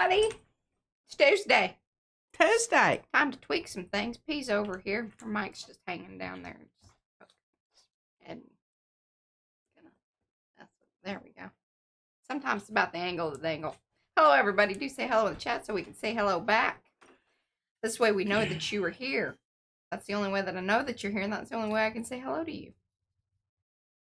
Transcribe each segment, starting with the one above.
everybody. It's Tuesday. Tuesday. Time to tweak some things. P's over here. Her mic's just hanging down there. And there we go. Sometimes it's about the angle of the angle. Hello, everybody. Do say hello in the chat so we can say hello back. This way we know that you are here. That's the only way that I know that you're here, and that's the only way I can say hello to you.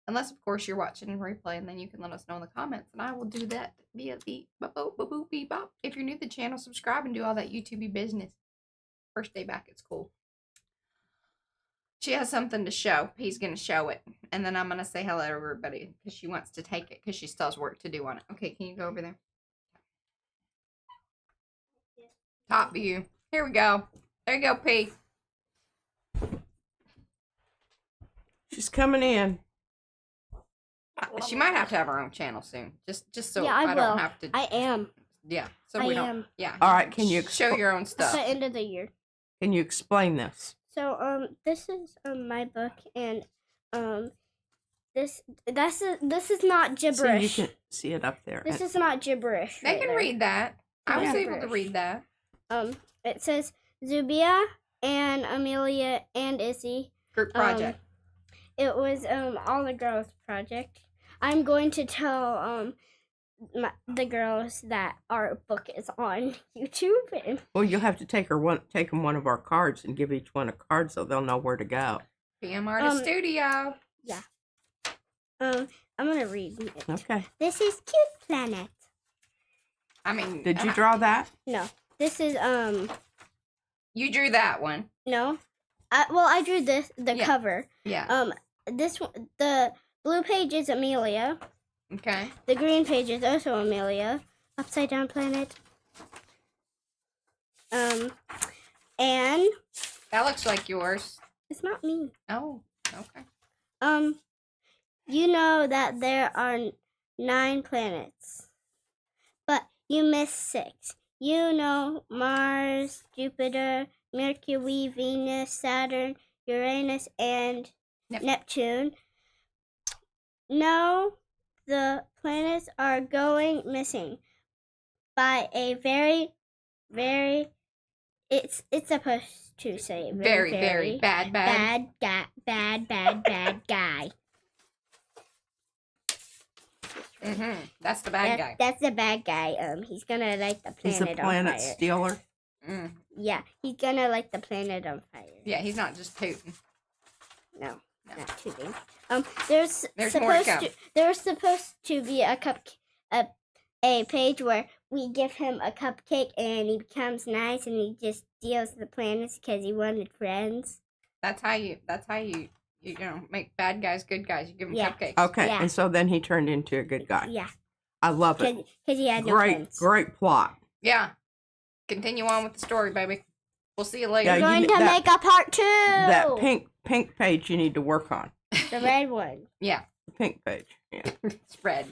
Unless, of course, you're watching in replay, and then you can let us know in the comments, and I will do that via the bop. If you're new to the channel, subscribe and do all that YouTube business. First day back at school. She has something to show. He's going to show it, and then I'm going to say hello to everybody because she wants to take it because she still has work to do on it. Okay, can you go over there? Top view. Here we go. There you go, P. She's coming in. She might have to have her own channel soon. Just so yeah, I don't will. have to. I am. Yeah. So we don't. Yeah. All right. Can you show your own stuff? At the end of the year. Can you explain this? So this is my book, and this is not gibberish. So you can see it up there. This is not gibberish. They can read that. I was able to Gibberish. read that. It says Zubia and Amelia and Izzy. Group project. It was all the girls project. I'm going to tell the girls that our book is on YouTube. And Well, you'll have to take them one of our cards and give each one a card so they'll know where to go. PM Artist Studio. Yeah. I'm gonna read it. Okay. This is Cute Planet. I mean, Did you draw that? No. This is you drew that one. no. I drew the Yeah. cover. Yeah. This one, the blue page is Amelia. Okay. The green page is also Amelia. Upside down planet. And That looks like yours. it's not me. Oh. Okay. You know that there are 9 planets, but you missed 6. You know Mars, Jupiter, Mercury, Venus, Saturn, Uranus, and Neptune. No, the planets are going missing by a very, very. It's supposed to say Very bad guy. That's the bad guy. That's the bad guy. He's gonna light the He's a planet on planet fire. stealer. Yeah, he's gonna light the planet on fire. Yeah, he's not just tooting. No. Not tooting. There's more to supposed come. there's supposed to be a page where we give him a cupcake and he becomes nice and he just steals the planets because he wanted friends. That's how you make bad guys good guys. You give them cupcakes. Okay. Yeah. And so then he turned into a good guy. Yeah, I love it. because he had no Great, friends. great plot. Yeah. Continue on with the story, baby. We'll see you later. Yeah, We're going you- to that- make a part 2. That pink page you need to work on. The red one. Yeah. The pink page. Yeah. It's red.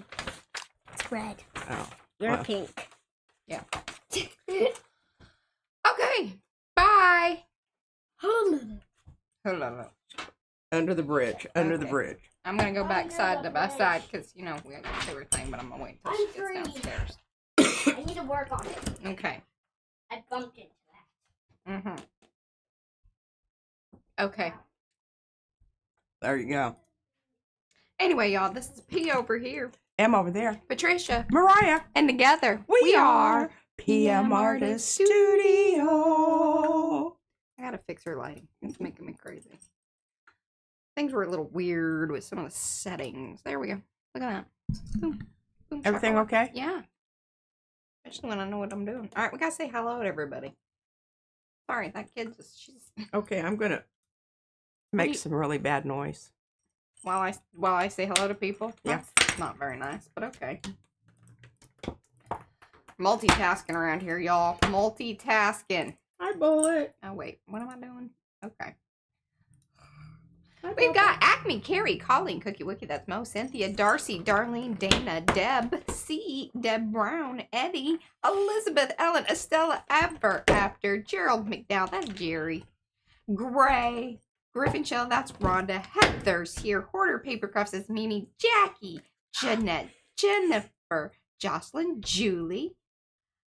It's red. Oh. You're Well. pink. Yeah. Okay. Bye. Hello. Under the bridge. Under the Okay. bridge. I'm gonna go back side by side because we gotta do everything, but I'm gonna wait until she gets downstairs. I need to work on it. Okay. I bumped into that. Okay. There you go. Anyway, y'all, this is P over here, M over there. Patricia, Mariah. and together We are PM Artist Studio. I gotta fix her lighting. It's making me crazy. Things were a little weird with some of the settings. There we go. Look at that. Boom. Boom. Everything shakalaka. okay? Yeah. Especially when I know what I'm doing. All right, we gotta say hello to everybody. Sorry, that kid she's Okay, I'm going to make some really bad noise. while I say hello to people. Yeah. That's not very nice, but okay. Multitasking around here, y'all. Multitasking. Hi, Bullet. Oh wait, what am I doing? Okay. We've got Acme, Carrie, Colleen, Cookie Wookie, that's Mo, Cynthia, Darcy, Darlene, Dana, Deb, C, Deb Brown, Eddie, Elizabeth, Ellen, Estella, After, Gerald McDowell, that's Jerry, Gray, Griffin Shell, that's Rhonda, Heather's here, Hoarder Papercrafts is Mimi, Jackie, Jeanette, Jennifer, Jocelyn, Julie,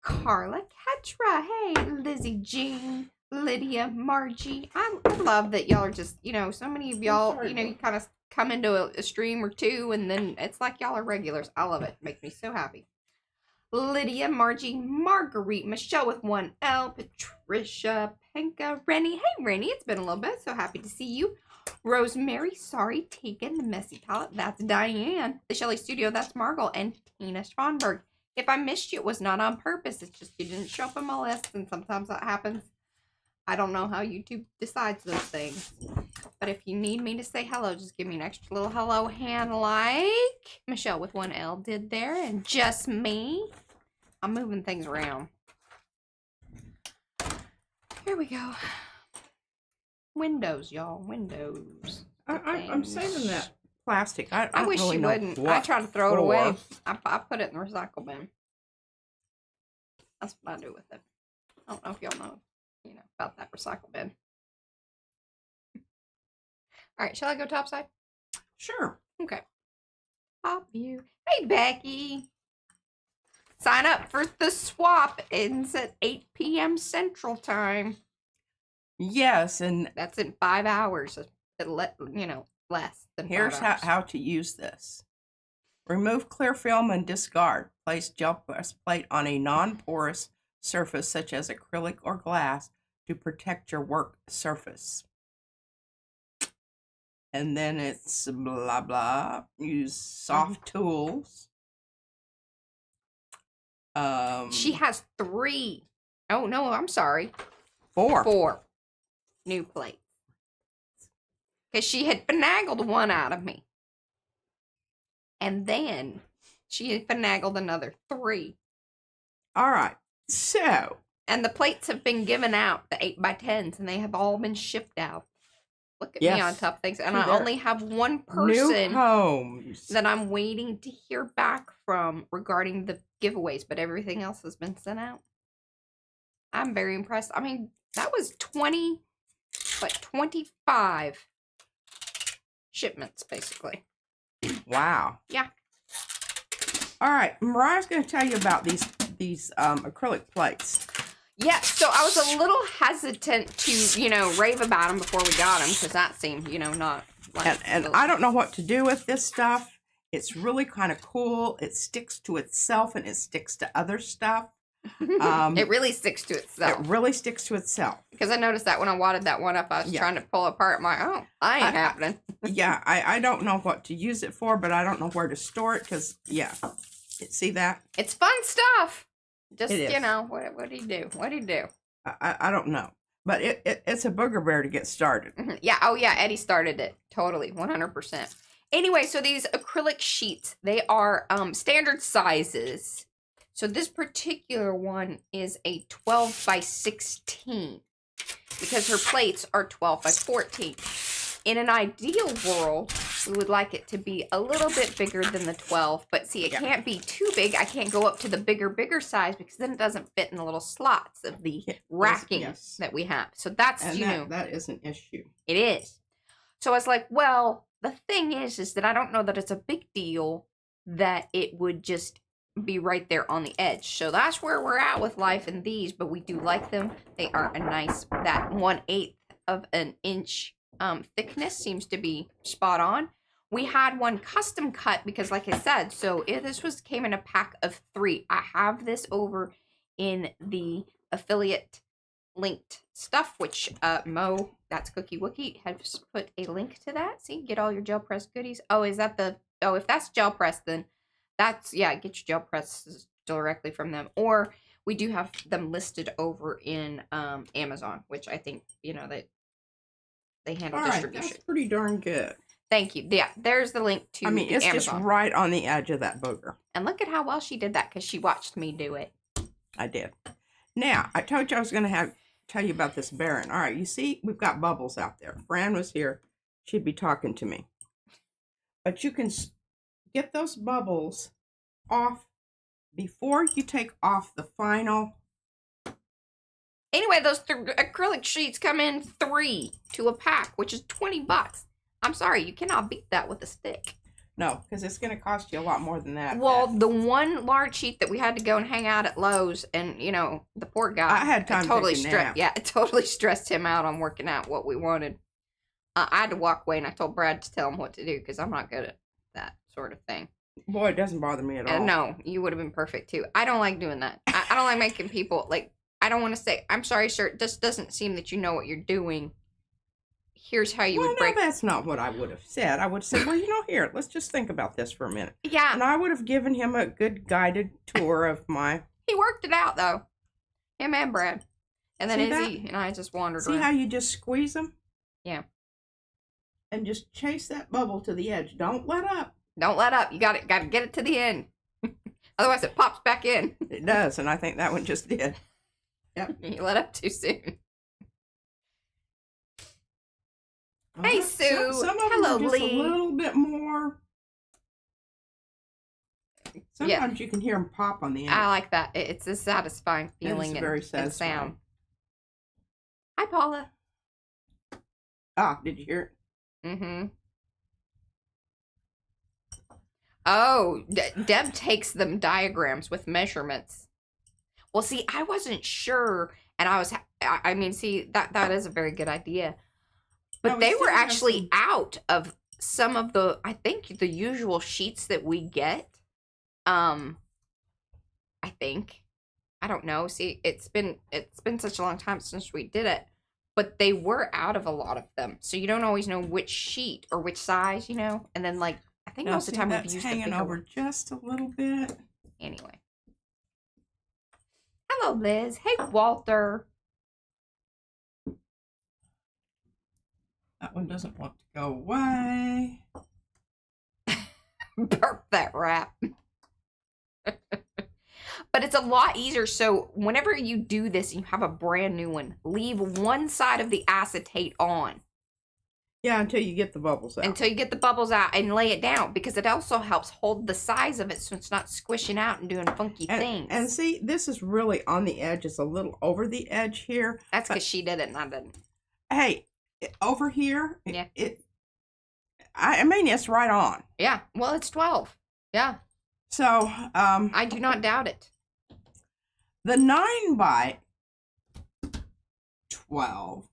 Carla, Ketra, hey, Lizzie Jean, Lydia, Margie. I love that y'all are just, so many of y'all, you kind of come into a stream or two, and then it's like y'all are regulars. I love it. It makes me so happy. Lydia, Margie, Marguerite, Michelle with 1L, Patricia, Penka, Rennie. Hey, Rennie, it's been a little bit. So happy to see you. Rosemary, sorry, Taken, the Messy Palette, that's Diane. The Shelley Studio, that's Margot, and Tina Schwanberg. If I missed you, it was not on purpose. It's just you didn't show up on my list, and sometimes that happens. I don't know how YouTube decides those things. But if you need me to say hello, just give me an extra little hello hand like Michelle with 1L did there, and just me. I'm moving things around. Here we go. Windows, y'all. Windows. I'm saving that plastic. I I wish really you know wouldn't. I what try to throw it away. for. I put it in the recycle bin. That's what I do with it. I don't know if y'all know, about that recycle bin. All right, shall I go topside? Sure. Okay. Top view. Hey, Becky. Sign up for the swap. Ends at 8 p.m. Central Time. Yes, and That's in 5 hours. Less than 5 here's hours. how to use this. Remove clear film and discard. Place gel press plate on a non-porous surface such as acrylic or glass to protect your work surface. And then it's blah blah. Use soft tools. She has 3. Oh, no, I'm sorry. 4. 4 new plates. Because she had finagled one out of me. And then she had finagled another 3. All right. So. And the plates have been given out, the 8x10s, and they have all been shipped out. Look at me on top of things. And I only have one person New homes that I'm waiting to hear back from regarding the giveaways, but everything else has been sent out. I'm very impressed. I mean, that was 25 shipments, basically. Wow. Yeah. All right. Mariah's going to tell you about these acrylic plates. Yeah, so I was a little hesitant to, rave about them before we got them, because that seemed, not like... And I don't know what to do with this stuff. It's really kind of cool. It sticks to itself, and it sticks to other stuff. It really sticks to itself. It really sticks to itself. Because I noticed that when I wadded that one up, I was trying to pull apart I ain't happening. Yeah, I don't know what to use it for, but I don't know where to store it, because, yeah. See that? It's fun stuff. Just, it is. What do you do? What do you do? I don't know. But it's a booger bear to get started. Yeah. Oh, yeah. Eddie started it. Totally. 100%. Anyway, so these acrylic sheets, they are standard sizes. So this particular one is a 12 by 16 because her plates are 12 by 14. In an ideal world, we would like it to be a little bit bigger than the 12, but see, it can't be too big. I can't go up to the bigger size because then it doesn't fit in the little slots of the racking that we have. So that's, that is an issue. It is. So I was like, well, the thing is that I don't know that it's a big deal that it would just be right there on the edge. So that's where we're at with life in these, but we do like them. They are a nice, that 1/8 of an inch thickness seems to be spot on. We had one custom cut because, like I said, so came in a pack of 3. I have this over in the affiliate linked stuff, which Mo, that's Cookie Wookie, has put a link to that. See, get all your gel press goodies. Oh, is that if that's gel press, then that's, get your gel presses directly from them. Or we do have them listed over in Amazon, which I think, that they handle distribution. That's pretty darn good. Thank you. Yeah, there's the link to it's Amazon. just right on the edge of that booger. And look at how well she did that because she watched me do it. I did. Now, I told you I was going to tell you about this Baron. All right, you see, we've got bubbles out there. Fran was here. She'd be talking to me. But you can get those bubbles off before you take off the final. Anyway, those acrylic sheets come in 3 to a pack, which is $20. I'm sorry, you cannot beat that with a stick. No, because it's going to cost you a lot more than that. Well, the one large sheet that we had to go and hang out at Lowe's, and the poor guy. I had time to take a nap. Yeah, it totally stressed him out on working out what we wanted. I had to walk away, and I told Brad to tell him what to do because I'm not good at that sort of thing. Boy, it doesn't bother me at all. No, you would have been perfect too. I don't like doing that. I don't like making people I don't want to say, I'm sorry, sir. It just doesn't seem that you know what you're doing. Here's how you would break. No, that's not what I would have said. I would have said, well, here, let's just think about this for a minute. Yeah. And I would have given him a good guided tour of my... He worked it out, though. Him and Brad. And then See Izzy and I just wandered around. See how you just squeeze them? Yeah. And just chase that bubble to the edge. Don't let up. Don't let up. You got to get it to the end. Otherwise, it pops back in. It does, and I think that one just did. Yep. You let up too soon. Hey, Sue. Some of Hello, them are just Lee. a little bit more. Sometimes you can hear them pop on the end. I like that. It's a satisfying feeling It's very and satisfying. sound. Hi, Paula. Ah, did you hear it? Mm-hmm. Oh, Deb takes them diagrams with measurements. Well, see, I wasn't sure, and I mean, see, that is a very good idea. But they were actually out of some of I think, the usual sheets that we get. I think. I don't know. See, it's been such a long time since we did it. But they were out of a lot of them. So you don't always know which sheet or which size, And then, I think most of the time we've used hanging the over just a little bit. Anyway. Hello, Liz. Hey, Walter. That one doesn't want to go away. Burp that wrap. But it's a lot easier. So whenever you do this and you have a brand new one, leave one side of the acetate on. Yeah, until you get the bubbles out. Until you get the bubbles out and lay it down, because it also helps hold the size of it so it's not squishing out and doing funky things. And see, this is really on the edge. It's a little over the edge here. That's because she did it and I didn't. Hey, over here, yeah. I mean, it's right on. Yeah, well, it's 12. Yeah. So, I do not doubt it. The 9 by 12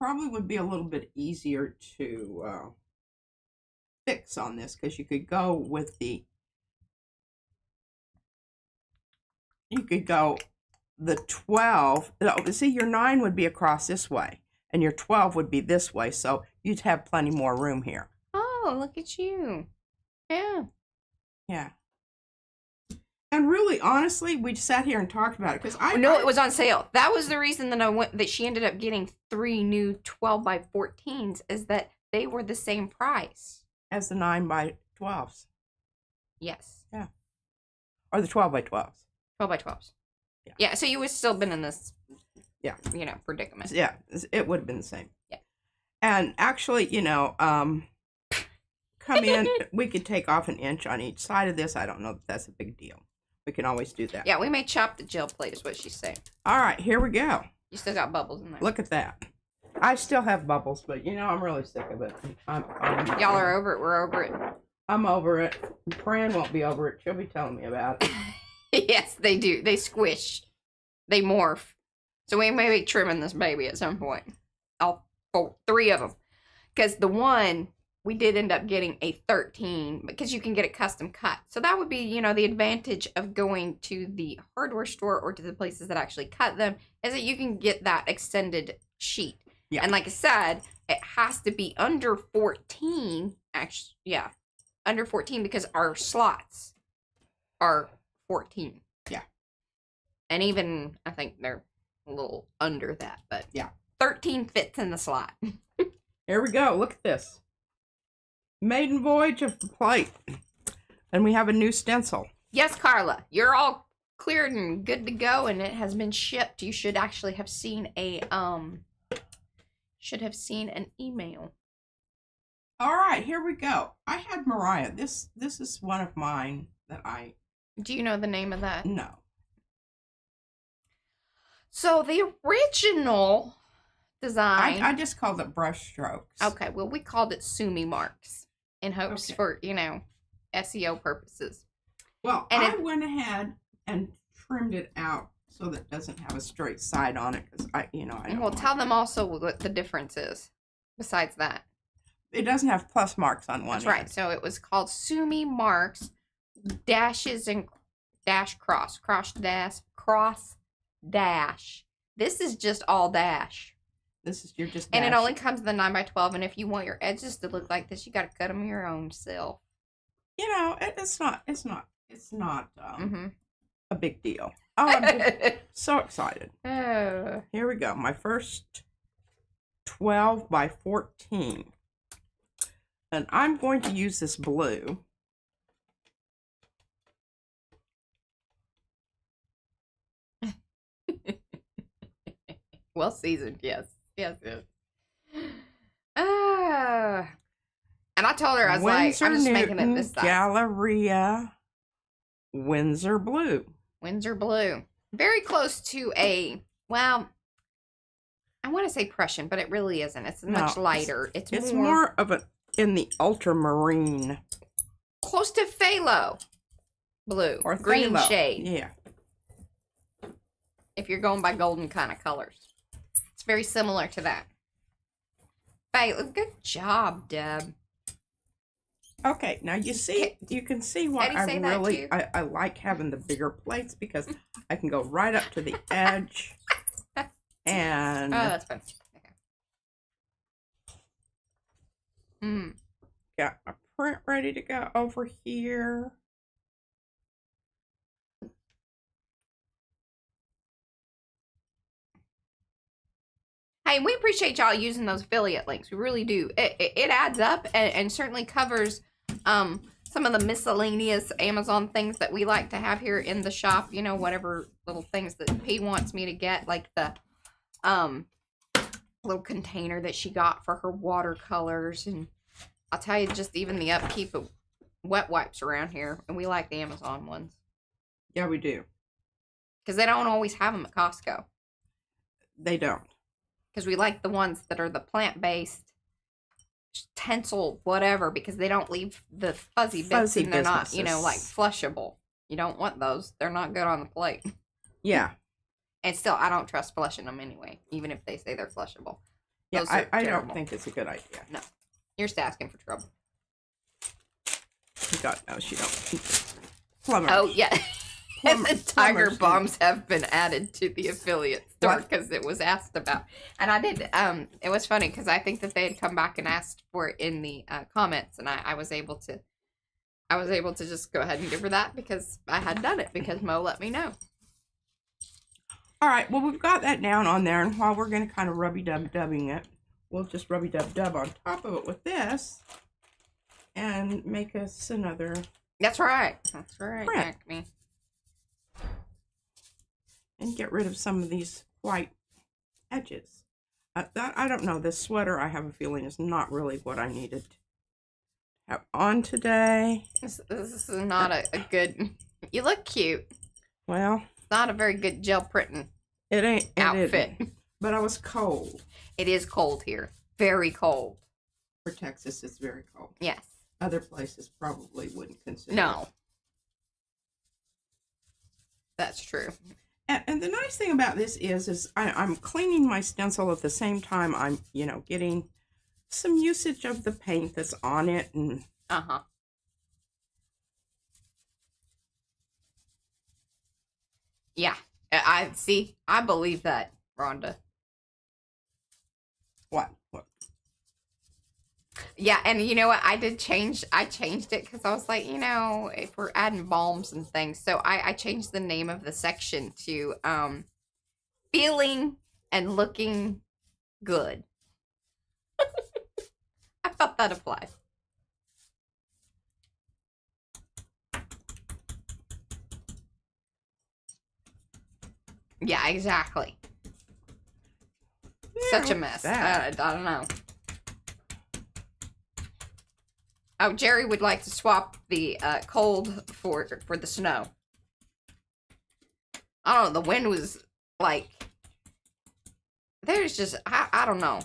probably would be a little bit easier to fix on this, because you could go with the 12. See, your 9 would be across this way, and your 12 would be this way, so you'd have plenty more room here. Oh, look at you. Yeah. Yeah. And really, honestly, we sat here and talked about it because it was on sale. That was the reason that she ended up getting 3 new 12 by 14s, is that they were the same price as the 9 by 12s. Yes. Yeah. Or the 12 by 12s. 12 by 12s. Yeah. So you would still been in this. Yeah. Predicament. Yeah. It would have been the same. Yeah. And actually, come in. We could take off an inch on each side of this. I don't know that that's a big deal. We can always do that. Yeah, we may chop the gel plate is what she's saying. All right, here we go. You still got bubbles in there. Look at that. I still have bubbles, but I'm really sick of it. Y'all are over it. We're over it. I'm over it. Fran won't be over it. She'll be telling me about it. Yes, they do. They squish. They morph. So we may be trimming this baby at some point. All 3 of them. Because the one, we did end up getting a 13 because you can get it custom cut. So that would be, the advantage of going to the hardware store or to the places that actually cut them, is that you can get that extended sheet. Yeah. And like I said, it has to be under 14. Actually, yeah, under 14, because our slots are 14. Yeah. And even, I think they're a little under that, but yeah, 13 fits in the slot. Here we go. Look at this. Maiden voyage of the plate. And we have a new stencil. Yes, Carla, you're all cleared and good to go, and it has been shipped. You should actually have seen an email. All right, here we go. I had Mariah. This is one of mine that I... Do you know the name of that? No. So the original design. I just called it brush strokes. Okay, well, we called it Sumi marks in hopes Okay. for, SEO purposes. Well, And I went ahead and trimmed it out so that it doesn't have a straight side on it because I don't Well, want tell them also what the difference is besides that. it doesn't have plus marks on one That's right. end. So it was called Sumi marks, dashes and dash cross dash. This is just all dash. You're just And it only dashing. comes in the 9x12. And if you want your edges to look like this, you got to cut them your own self. It's not Mm-hmm. a big deal. Oh, I'm just so excited. Oh. Here we go. My first 12 by 14. And I'm going to use this blue. Well seasoned, yes. Yes. And I told her, I was like, I'm just making it this size. Galleria Windsor Blue. Windsor Blue. Very close to a, well, I want to say Prussian, but it really isn't. It's much lighter. It's more of a, in the ultramarine. Close to phthalo blue. Or green phthalo. shade. Yeah. If you're going by golden kind of colors. It's very similar to that. Phthalo. Good job, Deb. Okay, now you can see why I like having the bigger plates because I can go right up to the edge and that's fun. Okay. Got my print ready to go over here. Hey, we appreciate y'all using those affiliate links. We really do. It adds up and certainly covers some of the miscellaneous Amazon things that we like to have here in the shop. Whatever little things that P wants me to get, like the little container that she got for her watercolors. And I'll tell you, just even the upkeep of wet wipes around here. And we like the Amazon ones. Yeah, we do. Because they don't always have them at Costco. They don't. Because we like the ones that are the plant-based stencil whatever, because they don't leave the fuzzy bits and they're not, like flushable. You don't want those. They're not good on the plate. Yeah. And still, I don't trust flushing them anyway, even if they say they're flushable. Yeah, Those are I terrible. don't think it's a good idea. No. You're just asking for trouble. God knows you don't. Plumber. Oh, yeah. And the tiger plumbers bombs have been added to the affiliate store What? because it was asked about. And I did, it was funny because I think that they had come back and asked for it in the comments, and I was able to just go ahead and give her that because I had done it because Mo let me know. All right, well, we've got that down on there, and while we're going to kind of rubby-dub-dubbing it, we'll just rubby-dub-dub on top of it with this and make us another. That's right. That's right, Print. Acme. And get rid of some of these white edges. I don't know. This sweater, I have a feeling, is not really what I needed to have on today. This is not a good... You look cute. Well, It's not a very good gel printing it ain't outfit. But I was cold. It is cold here. Very cold. For Texas, it's very cold. Yes. Other places probably wouldn't consider. No. That's true. And the nice thing about this is I'm cleaning my stencil at the same time I'm, getting some usage of the paint that's on it. And Uh-huh. Yeah. I see. I believe that, Rhonda. what? Yeah, and you know what? I changed it because I was like, if we're adding balms and things. So I changed the name of the section to feeling and looking good. I felt that applied. Yeah, exactly. Such a mess. I don't know. Oh, Jerry would like to swap the cold for the snow. I don't know. The wind was like There's just, I don't know.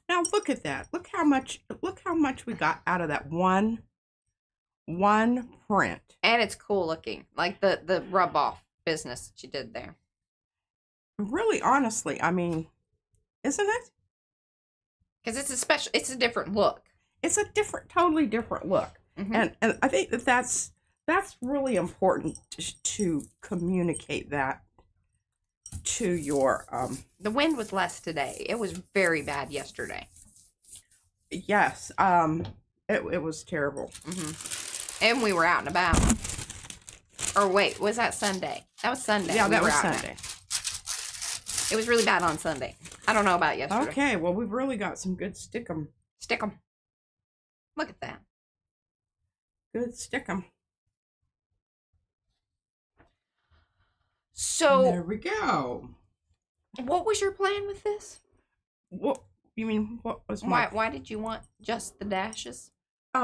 Now look at that. Look how much we got out of that one print. And it's cool looking. Like the rub off business that you did there. Really, honestly, I mean, isn't it? Because it's a different look. It's a totally different look. And I think that's really important to communicate that to your The wind was less today. It was very bad yesterday. Yes, it was terrible. And we were out and about. Or wait, was that Sunday? That was Sunday. Yeah, We that were was out and Sunday. about. It was really bad on Sunday. I don't know about yesterday. Okay, well, we've really got some good stickum. Stick 'em. Look at that. Good stickum. So There we go. what was your plan with this? What you mean? What was Why did you want just the dashes?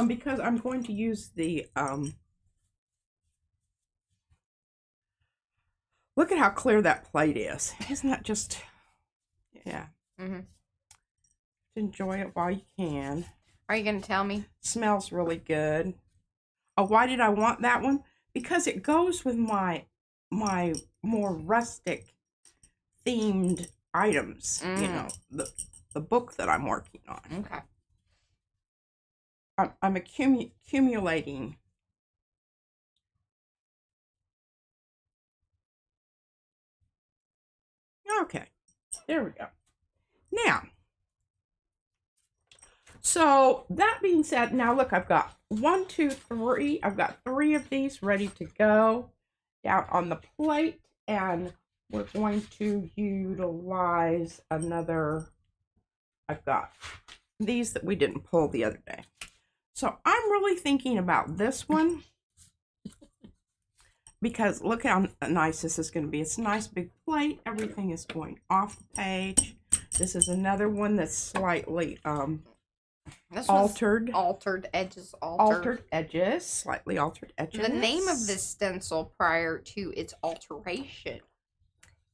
Because I'm going to use the Look at how clear that plate is. Isn't that just, yeah. Enjoy it while you can. Are you going to tell me? Smells really good. Oh, why did I want that one? Because it goes with my more rustic themed items. You know, the book that I'm working on. Okay. I'm accumulating. Okay, there we go. Now, so that being said, now look, I've got 1, 2, 3. I've got 3 of these ready to go down on the plate, and we're going to utilize another. I've got these that we didn't pull the other day. So I'm really thinking about this one because look how nice this is going to be. It's a nice big plate. Everything is going off the page. This is another one that's slightly altered. Altered edges. Altered edges. Slightly altered edges. The name of this stencil prior to its alteration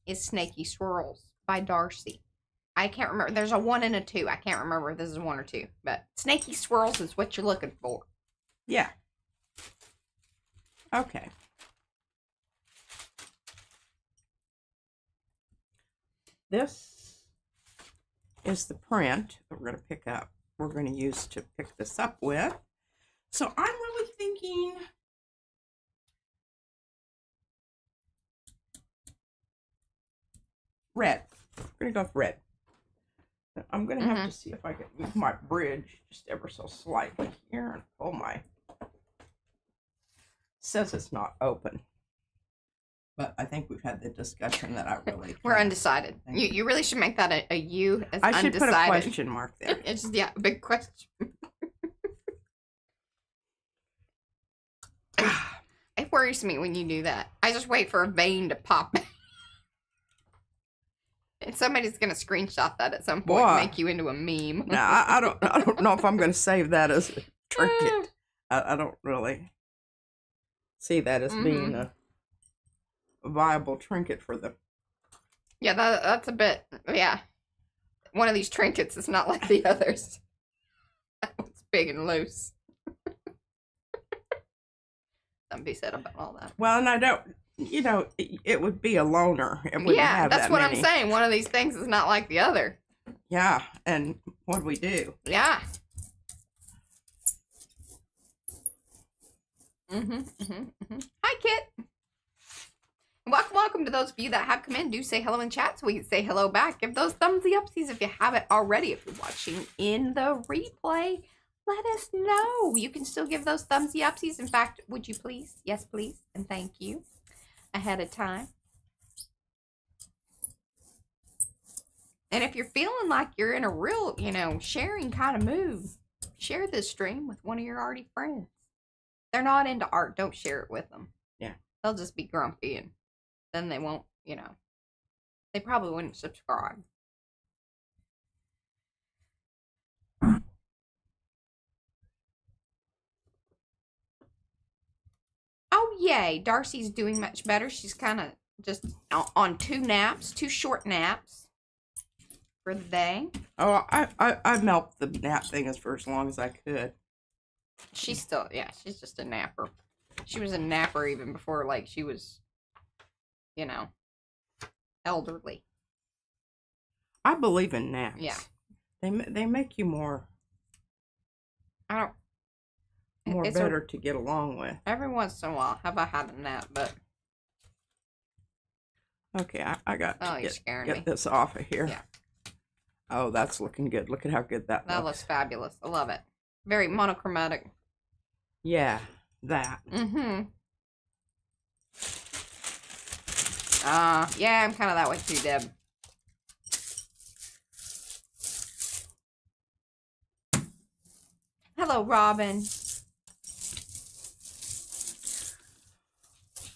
is Snaky Swirls by Darcy. I can't remember. There's a 1 and a 2. I can't remember if this is 1 or 2. But Snaky Swirls is what you're looking for. Yeah. Okay. This is the print that we're going to pick up. We're going to use to pick this up with. So I'm really thinking red. I'm going to go with red. I'm going to have to see if I can move my bridge just ever so slightly here and pull my. Says it's not open. But I think we've had the discussion that I really We're undecided. You really should make that a U as I should undecided. put a question mark there. It's just, yeah, a big question. It worries me when you do that. I just wait for a vein to pop. And somebody's gonna screenshot that at some point and make you into a meme. No, I don't know if I'm going to save that as a trinket. I don't really see that as being a viable trinket for them. Yeah, that's a bit, yeah. One of these trinkets is not like the others. That one's big and loose. Something be said about all that. Well, and I don't, you know, it would be a loner. It wouldn't have that's that what many. I'm saying. One of these things is not like the other. Yeah, and what do we do? Yeah. Hi, Kit. Welcome to those of you that have come in. Do say hello in chat so we can say hello back. Give those thumbsy upsies if you haven't already. If you're watching in the replay, let us know. You can still give those thumbsy upsies. In fact, would you please? Yes, please. And thank you ahead of time. And if you're feeling like you're in a real, sharing kind of mood, share this stream with one of your Arty friends. They're not into art. Don't share it with them. Yeah. They'll just be grumpy and then they won't, they probably wouldn't subscribe. Oh, yay. Darcy's doing much better. She's kind of just on 2 naps, 2 short naps. for the day. Oh, I milked the nap thing for as long as I could. She's still, yeah, she's just a napper. She was a napper even before, like, she was, you know, elderly. I believe in naps. Yeah. They make you more better to get along with. Every once in a while, have I had a nap, but. Okay, I got to get this off of here. Yeah. Oh, that's looking good. Look at how good that looks. That looks fabulous. I love it. Very monochromatic. Yeah, that. Mm-hmm. Yeah, I'm kind of that way too, Deb. Hello, Robin.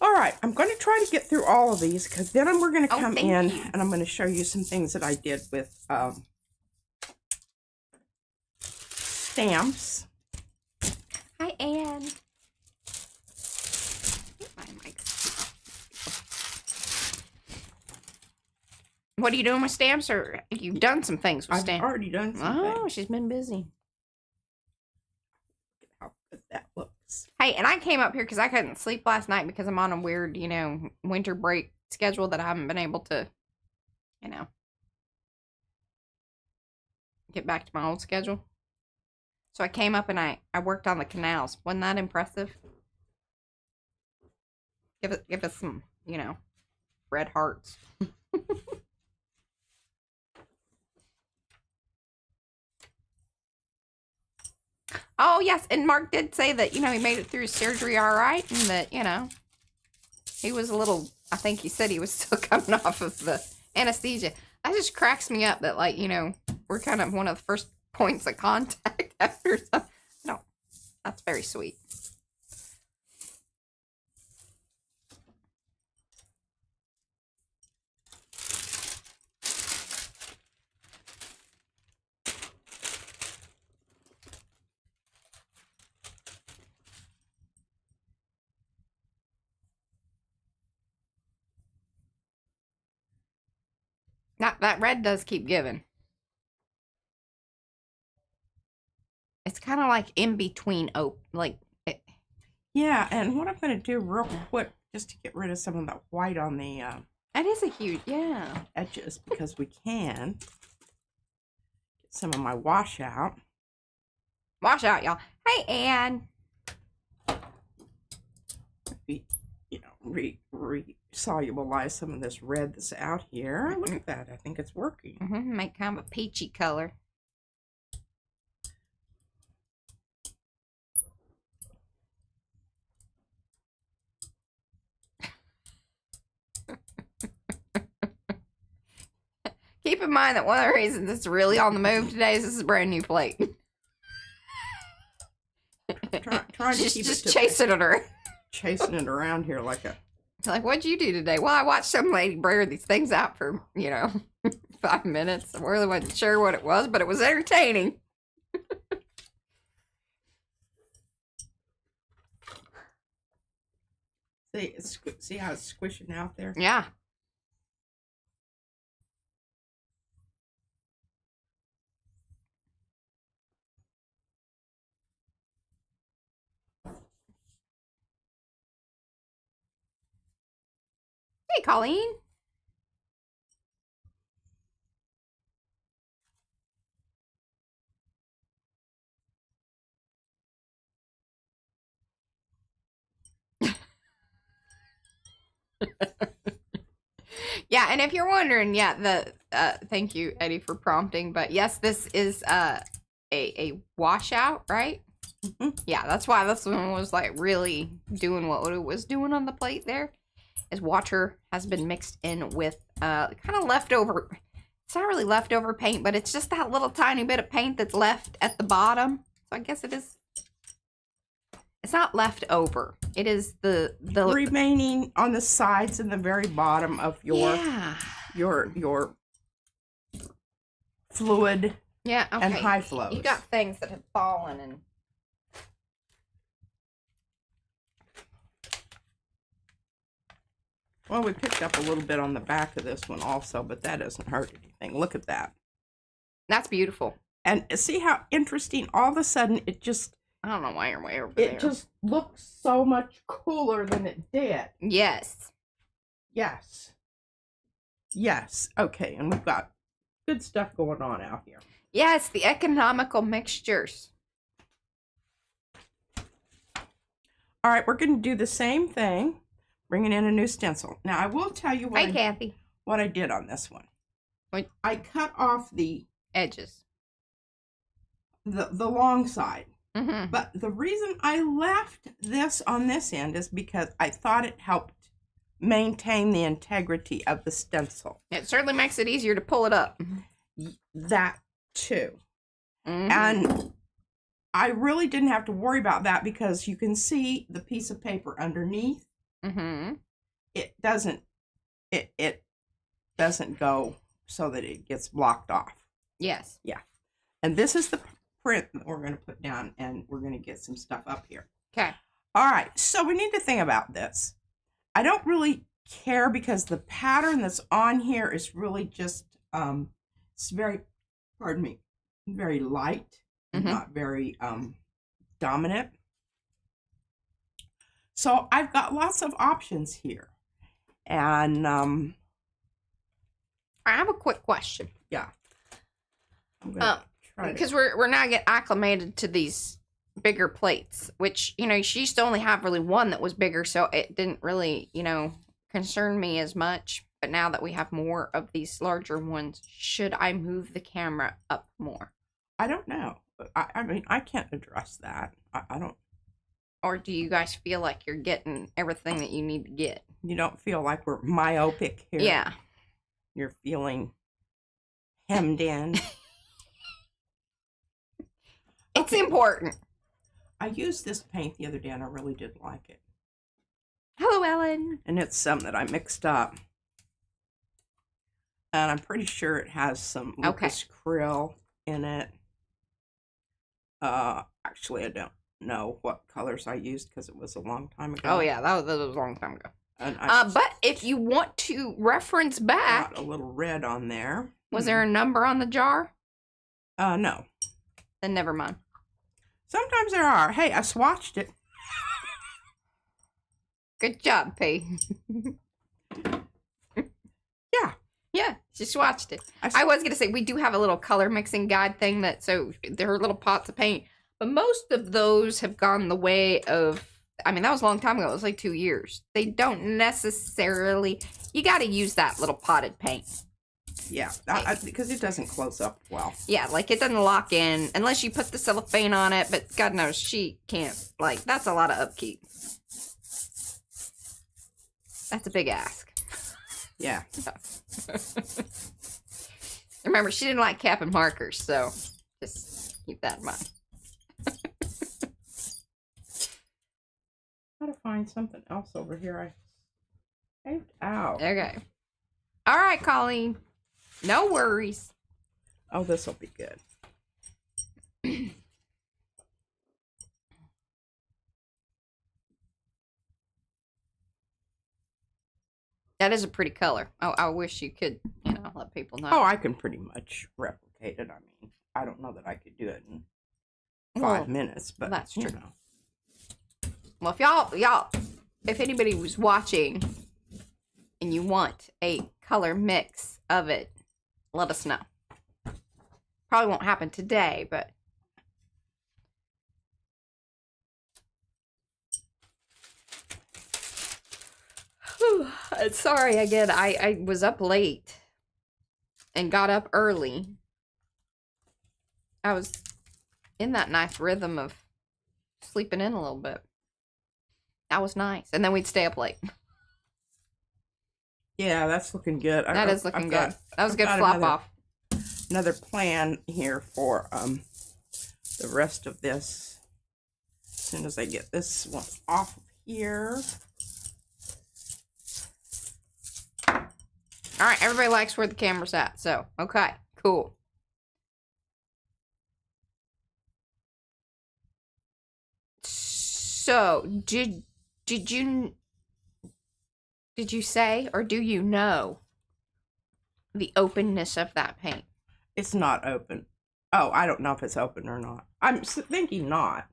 All right, I'm going to try to get through all of these because then we're going to come in you. and I'm going to show you some things that I did with stamps. Hi, Anne. What are you doing with stamps, or you've done some things with stamps? I've already done some things. Oh, she's been busy. Look at how good that looks. Hey, and I came up here because I couldn't sleep last night because I'm on a weird, you know, winter break schedule that I haven't been able to, you know, get back to my old schedule. So I came up and I worked on the canals. Wasn't that impressive? Give us some, you know, red hearts. Oh, yes, and Mark did say that, you know, he made it through surgery all right, and that, you know, he was a little, I think he said he was still coming off of the anesthesia. That just cracks me up that, like, you know, we're kind of one of the first points of contact after something. No, that's very sweet. That red does keep giving. It's kind of like in between Yeah, and what I'm going to do real quick, just to get rid of some of that white on the that is a huge, yeah, edges, because we can get some of my wash out. Wash out, y'all. Hey, Ann. You know, re-solubilize some of this red that's out here. Look at that. I think it's working. Make kind of a peachy color. Keep in mind that one of the reasons it's really on the move today is this is a brand new plate. Trying to keep just it chasing it around. Chasing it around here like a... Like, what'd you do today? Well, I watched some lady brayer these things out for, you know, 5 minutes. I really wasn't sure what it was, but it was entertaining. See how it's squishing out there? Yeah. Hey, Colleen. Yeah, and if you're wondering, yeah, thank you, Eddie, for prompting. But yes, this is a washout, right? Yeah, that's why this one was like really doing what it was doing on the plate there. Is water has been mixed in with kind of leftover. It's not really leftover paint, but it's just that little tiny bit of paint that's left at the bottom. So I guess it is. It's not left over. It is the remaining on the sides and the very bottom of your fluid. Yeah, okay. And high flows. You got things that have fallen and. Well, we picked up a little bit on the back of this one also, but that doesn't hurt anything. Look at that. That's beautiful. And see how interesting, all of a sudden, it just, I don't know why you're way over there. it just looks so much cooler than it did. Yes. Yes. Yes. Okay, and we've got good stuff going on out here. Yes, the economical mixtures. All right, we're going to do the same thing, bringing in a new stencil. Now, I will tell you Hey, Kathy. what I did on this one. What? I cut off the Edges. the long side. Mm-hmm. But the reason I left this on this end is because I thought it helped maintain the integrity of the stencil. It certainly makes it easier to pull it up. That too. Mm-hmm. And I really didn't have to worry about that because you can see the piece of paper underneath. Mm-hmm. It doesn't go so that it gets blocked off. Yes. Yeah. And this is the print that we're going to put down, and we're going to get some stuff up here. Okay. All right. So we need to think about this. I don't really care because the pattern that's on here is really just, it's very, pardon me, very light, not very dominant. So I've got lots of options here. And I have a quick question. yeah. I'm gonna try Because we're now getting acclimated to these bigger plates, which, you know, she used to only have really one that was bigger, so it didn't really, you know, concern me as much. But now that we have more of these larger ones, should I move the camera up more? I don't know. I mean, I can't address that. I don't. Or do you guys feel like you're getting everything that you need to get? You don't feel like we're myopic here? Yeah. You're feeling hemmed in? It's important. I used this paint the other day and I really did like it. Hello, Ellen. And it's some that I mixed up. And I'm pretty sure it has some Lucas Krill in it. Actually, I don't know what colors I used because it was a long time ago. Oh, yeah, that was a long time ago. And but if you want to reference back, got a little red on there. was there a number on the jar? No. Then never mind. Sometimes there are. Hey, I swatched it. Good job, P. Yeah. Yeah, she swatched it. I was going to say, we do have a little color mixing guide thing that, so there are little pots of paint, but most of those have gone the way of, I mean, that was a long time ago. It was like 2 years. They don't necessarily, you got to use that little potted paint. Yeah, because it doesn't close up well. Yeah, like it doesn't lock in unless you put the cellophane on it, but God knows she can't, like, that's a lot of upkeep. That's a big ask. Yeah. Remember, she didn't like cap and markers, so just keep that in mind. Gotta find something else over here. I saved out. Okay. All right, Colleen. No worries. Oh, this will be good. That is a pretty color. Oh, I wish you could, you know, let people know. Oh, I can pretty much replicate it. I mean, I don't know that I could do it in 5 minutes, but that's true. You know. Well, if anybody was watching and you want a color mix of it, let us know. Probably won't happen today, but sorry again. I was up late and got up early. I was in that nice rhythm of sleeping in a little bit. That was nice. And then we'd stay up late. Yeah, that's looking good. That is looking good. That was a good flop off. Another plan here for the rest of this. As soon as I get this one off of here. All right, everybody likes where the camera's at, so okay, cool. So, did you say, or do you know the openness of that paint? It's not open. Oh, I don't know if it's open or not. I'm thinking not.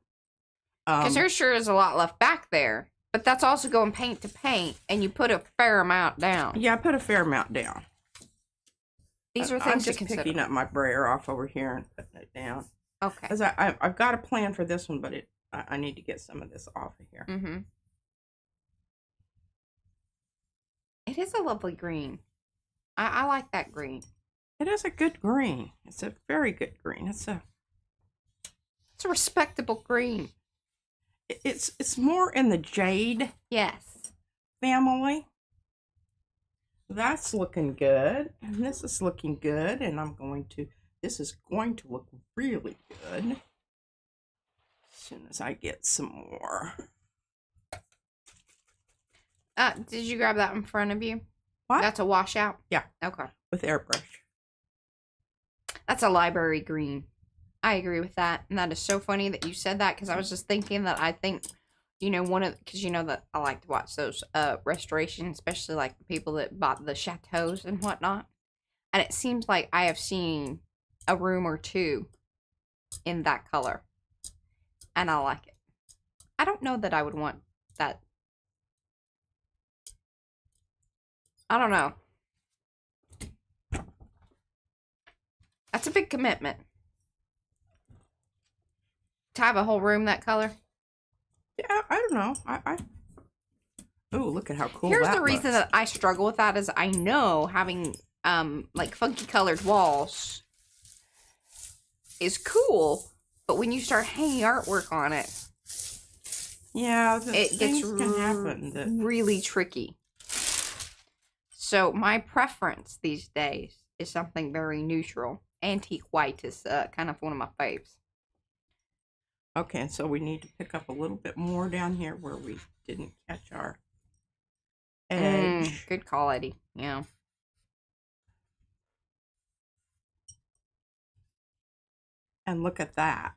Because there sure is a lot left back there. But that's also going paint to paint, and you put a fair amount down. Yeah, I put a fair amount down. These are I'm things to just consider. picking up my brayer off over here and putting it down. Okay. Because I've got a plan for this one, but I need to get some of this off of here. Mm-hmm. It is a lovely green. I like that green. It is a good green. It's a very good green. It's a respectable green. It's more in the jade Yes. family. That's looking good. And this is looking good. And this is going to look really good. As soon as I get some more. Did you grab that in front of you? What? That's a washout? Yeah. Okay. With airbrush. That's a library green. I agree with that. And that is so funny that you said that, because I was just thinking that I think, because you know that I like to watch those restorations, especially like the people that bought the chateaus and whatnot. And it seems like I have seen a room or two in that color. And I like it. I don't know that I would want that. I don't know. That's a big commitment. To have a whole room that color. Yeah, I don't know. Oh, look at how cool Here's that the reason looks. that I struggle with that is I know having like funky colored walls is cool, but when you start hanging artwork on it, Yeah, it gets can happen. really tricky. So my preference these days is something very neutral. Antique white is kind of one of my faves. Okay, and so we need to pick up a little bit more down here where we didn't catch our edge. Good call, Eddie. Yeah. And look at that.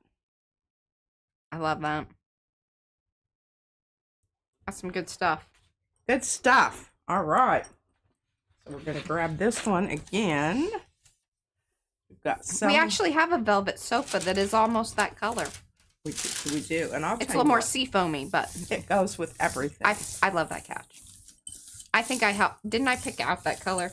I love that. That's some good stuff. Good stuff. All right. So we're going to grab this one again. We've got some. We actually have a velvet sofa that is almost that color. We do. And I'll It's a tell little you more what, seafoamy, but it goes with everything. I love that couch. I think I helped. Didn't I pick out that color?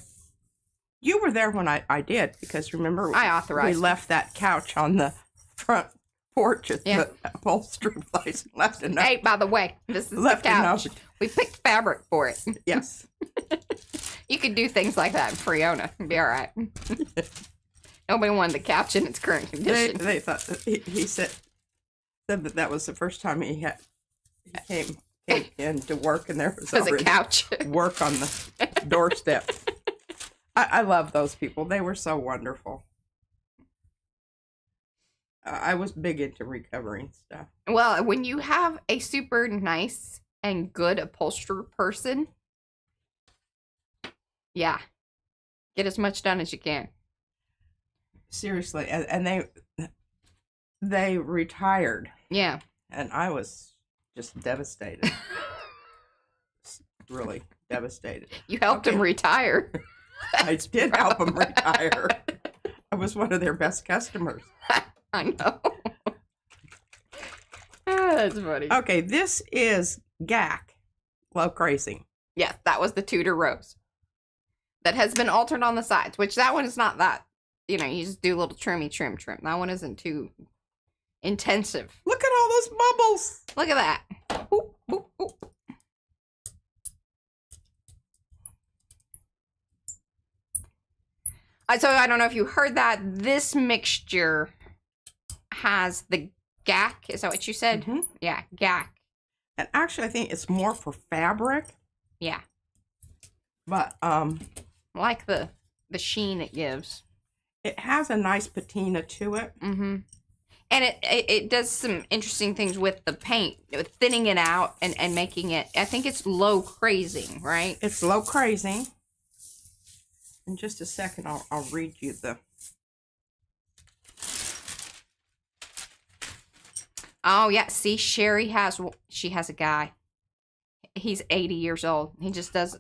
You were there when I did, because remember I authorized we left that couch on the front porch at the upholstery place and left a note. Hey, by the way, this is Left the a couch. note. We picked fabric for it. Yes. You could do things like that in Freona. It'd be all right. Nobody wanted the couch in its current condition. They thought that he said that was the first time he came in to work, and there was a already couch. work on the doorstep. I love those people. They were so wonderful. I was big into recovering stuff. Well, when you have a super nice and good upholsterer person, yeah, get as much done as you can. Seriously, and they retired. Yeah. And I was just devastated. Really devastated. You helped him retire. I did help them retire. I was one of their best customers. I know. That's funny. Okay, this is GAC, Low Crazy. Yes, that was the Tudor rose. That has been altered on the sides, which that one is not that. You know, you just do a little trim. That one isn't too intensive. Look at all those bubbles. Look at that. Oop, oop, oop. So I don't know if you heard that. This mixture has the GAC. Is that what you said? Mm-hmm. Yeah, GAC. And actually, I think it's more for fabric. Yeah. But Like the sheen it gives. it has a nice patina to it. Mm-hmm. And it does some interesting things with the paint, with thinning it out and making it. I think it's low crazing, right? It's Low Crazy. In just a second, I'll read you the. Oh yeah, see, she has a guy. He's 80 years old. He just does.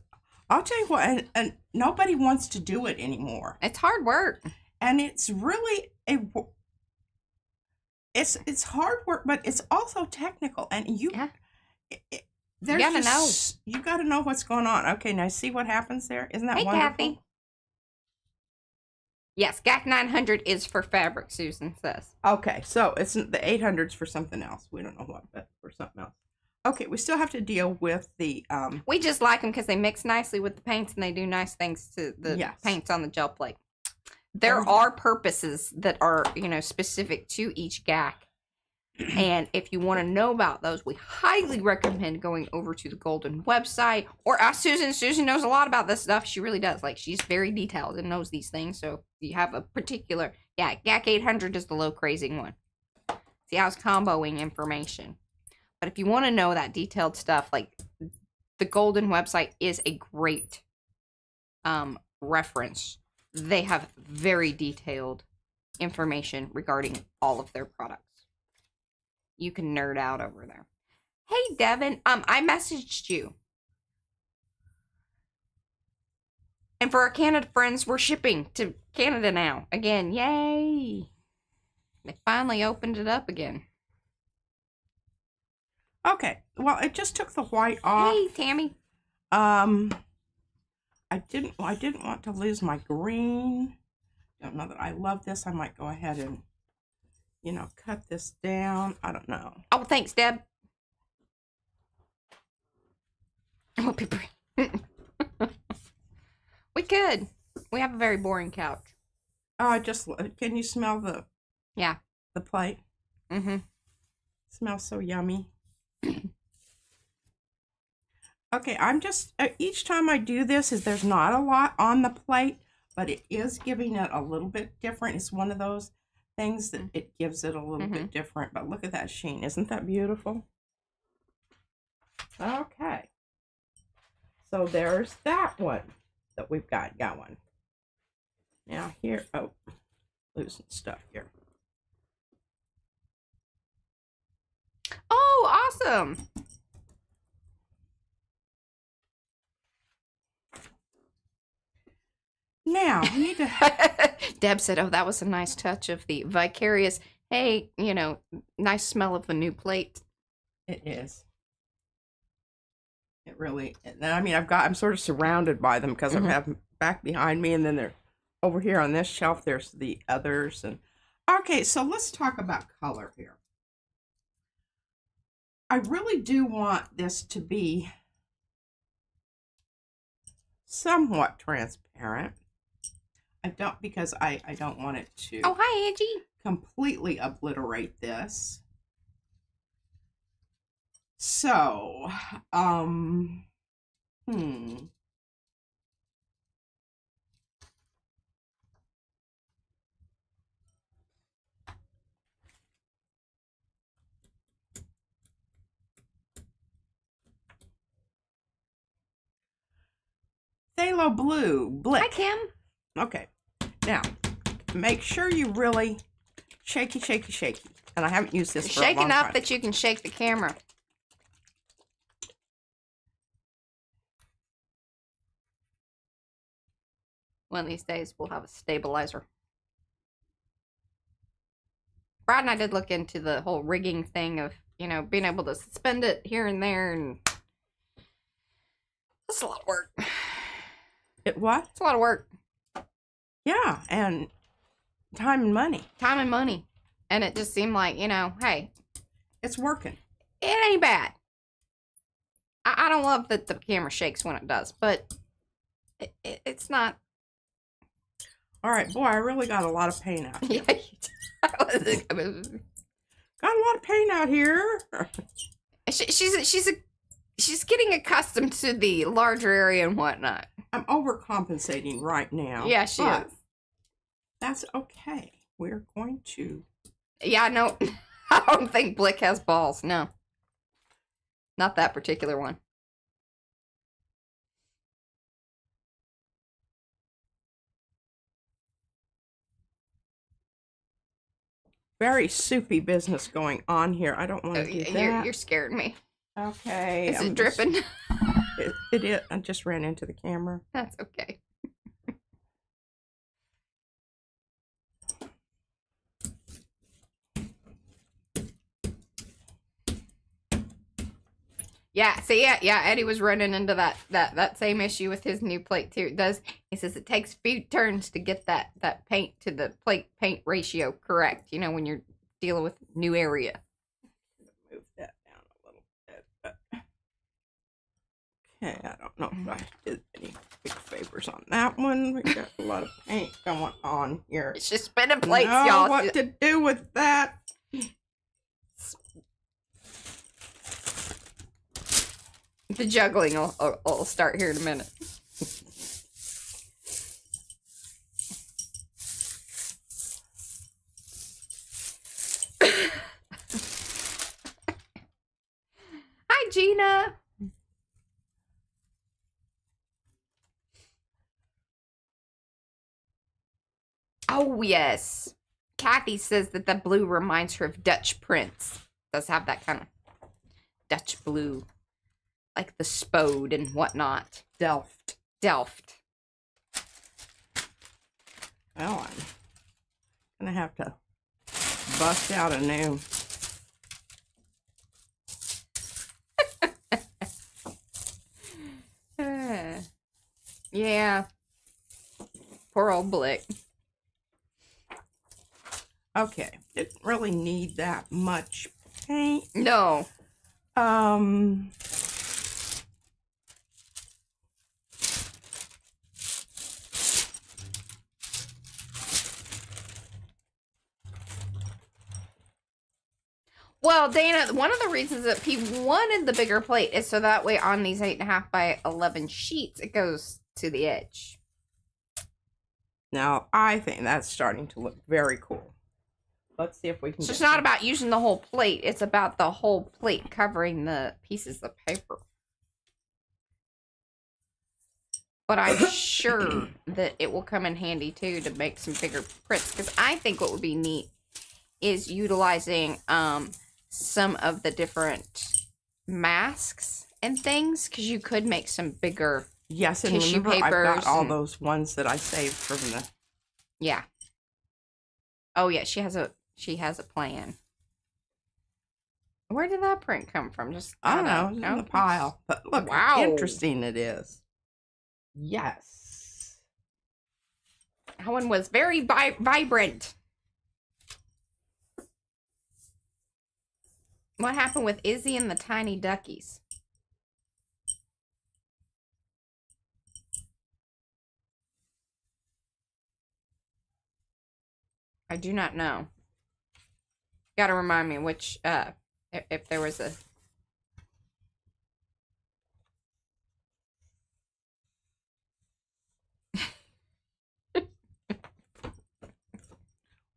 I'll tell you what, and nobody wants to do it anymore. It's hard work. and it's really it's hard work, but it's also technical, and Yeah. there's gotta just, you got to know what's going on. Okay, now see what happens there? Isn't that Hey, wonderful? Kathy. Yes, GAC 900 is for fabric, Susan says. Okay, so it's the 800s for something else. We don't know what, but for something else. Okay, we still have to deal with the We just like them because they mix nicely with the paints and they do nice things to the Yes. paints on the gel plate. There Oh, are purposes that are, specific to each GAC. And if you want to know about those, we highly recommend going over to the Golden website or ask Susan. Susan knows a lot about this stuff. She really does. Like, she's very detailed and knows these things. So if you have a particular, GAC 800 is the low crazing one. See how it's comboing information. But if you want to know that detailed stuff, like, the Golden website is a great reference. They have very detailed information regarding all of their products. You can nerd out over there. Hey, Devin, I messaged you. And for our Canada friends, we're shipping to Canada now. Again, yay. They finally opened it up again. okay. Well, it just took the white off. Hey, Tammy. I didn't want to lose my green. Don't know that I love this. I might go ahead and, cut this down. I don't know. Oh, thanks, Deb. Oh, we could. We have a very boring couch. Oh, can you smell the plate? Mm-hmm. Smells so yummy. Okay, I'm just, each time I do this, there's not a lot on the plate, but it is giving it a little bit different. It's one of those things that it gives it a little bit different, but look at that sheen. Isn't that beautiful? Okay. So there's that one that we've got going. Now here, losing stuff here. Oh, awesome. Now, we need to... Deb said, oh, that was a nice touch of the vicarious, hey, nice smell of the new plate. It is. It really, I mean, I'm sort of surrounded by them because I have them back behind me, and then they're over here on this shelf. There's the others. And okay, so let's talk about color here. I really do want this to be somewhat transparent. I don't, because I don't want it to Oh, hi, Angie. completely obliterate this. So, Phthalo blue, Blick. Hi, Kim. Okay, now make sure you really shaky. And I haven't used this for a long Shaking time. up that you can shake the camera. One of these days, we'll have a stabilizer. Brad and I did look into the whole rigging thing of, being able to suspend it here and there, and it's a lot of work. It what? It's a lot of work. Yeah, and time and money. Time and money. And it just seemed like, hey, It's working. it ain't bad. I don't love that the camera shakes when it does, but it's not. All right, boy, I really got a lot of paint out here. Yeah, you did. Got a lot of paint out here. She's getting accustomed to the larger area and whatnot. I'm overcompensating right now. Yeah, she but is. That's okay. We're going to. Yeah, no, I don't think Blick has balls. No, not that particular one. Very soupy business going on here. I don't want to do that. You're scaring me. Okay. Is it dripping? It is. I just ran into the camera. That's okay. Yeah, see, yeah, Eddie was running into that same issue with his new plate too. It does. He says it takes a few turns to get that paint to the plate paint ratio correct. You know, when you're dealing with new area. Move that down a little bit. But... Okay, I don't know if I did any big favors on that one. We got a lot of paint going on here. It's just spinning plates, know y'all. What to do with that? The juggling will start here in a minute. Hi, Gina. Oh, yes. Kathy says that the blue reminds her of Dutch prints. Does have that kind of Dutch blue. Like the Spode and whatnot. Delft. Well, I'm going to have to bust out a new... Yeah. Poor old Blick. Okay, didn't really need that much paint. No. Well, Dana, one of the reasons that he wanted the bigger plate is so that way on these 8.5 by 11 sheets, it goes to the edge. Now, I think that's starting to look very cool. Let's see if we can So it's not about using the whole plate. It's about the whole plate covering the pieces of paper. But I'm sure that it will come in handy, too, to make some bigger prints. Because I think what would be neat is utilizing some of the different masks and things. Because you could make some bigger Yes, and tissue remember, I've got papers all and- those ones that I saved from the... Yeah. Oh, yeah, she has a plan. Where did that print come from? Just I don't know, it's in the pile. But look how interesting it is. Yes. That one was very vibrant. What happened with Izzy and the tiny duckies? I do not know. Gotta remind me which, if there was a...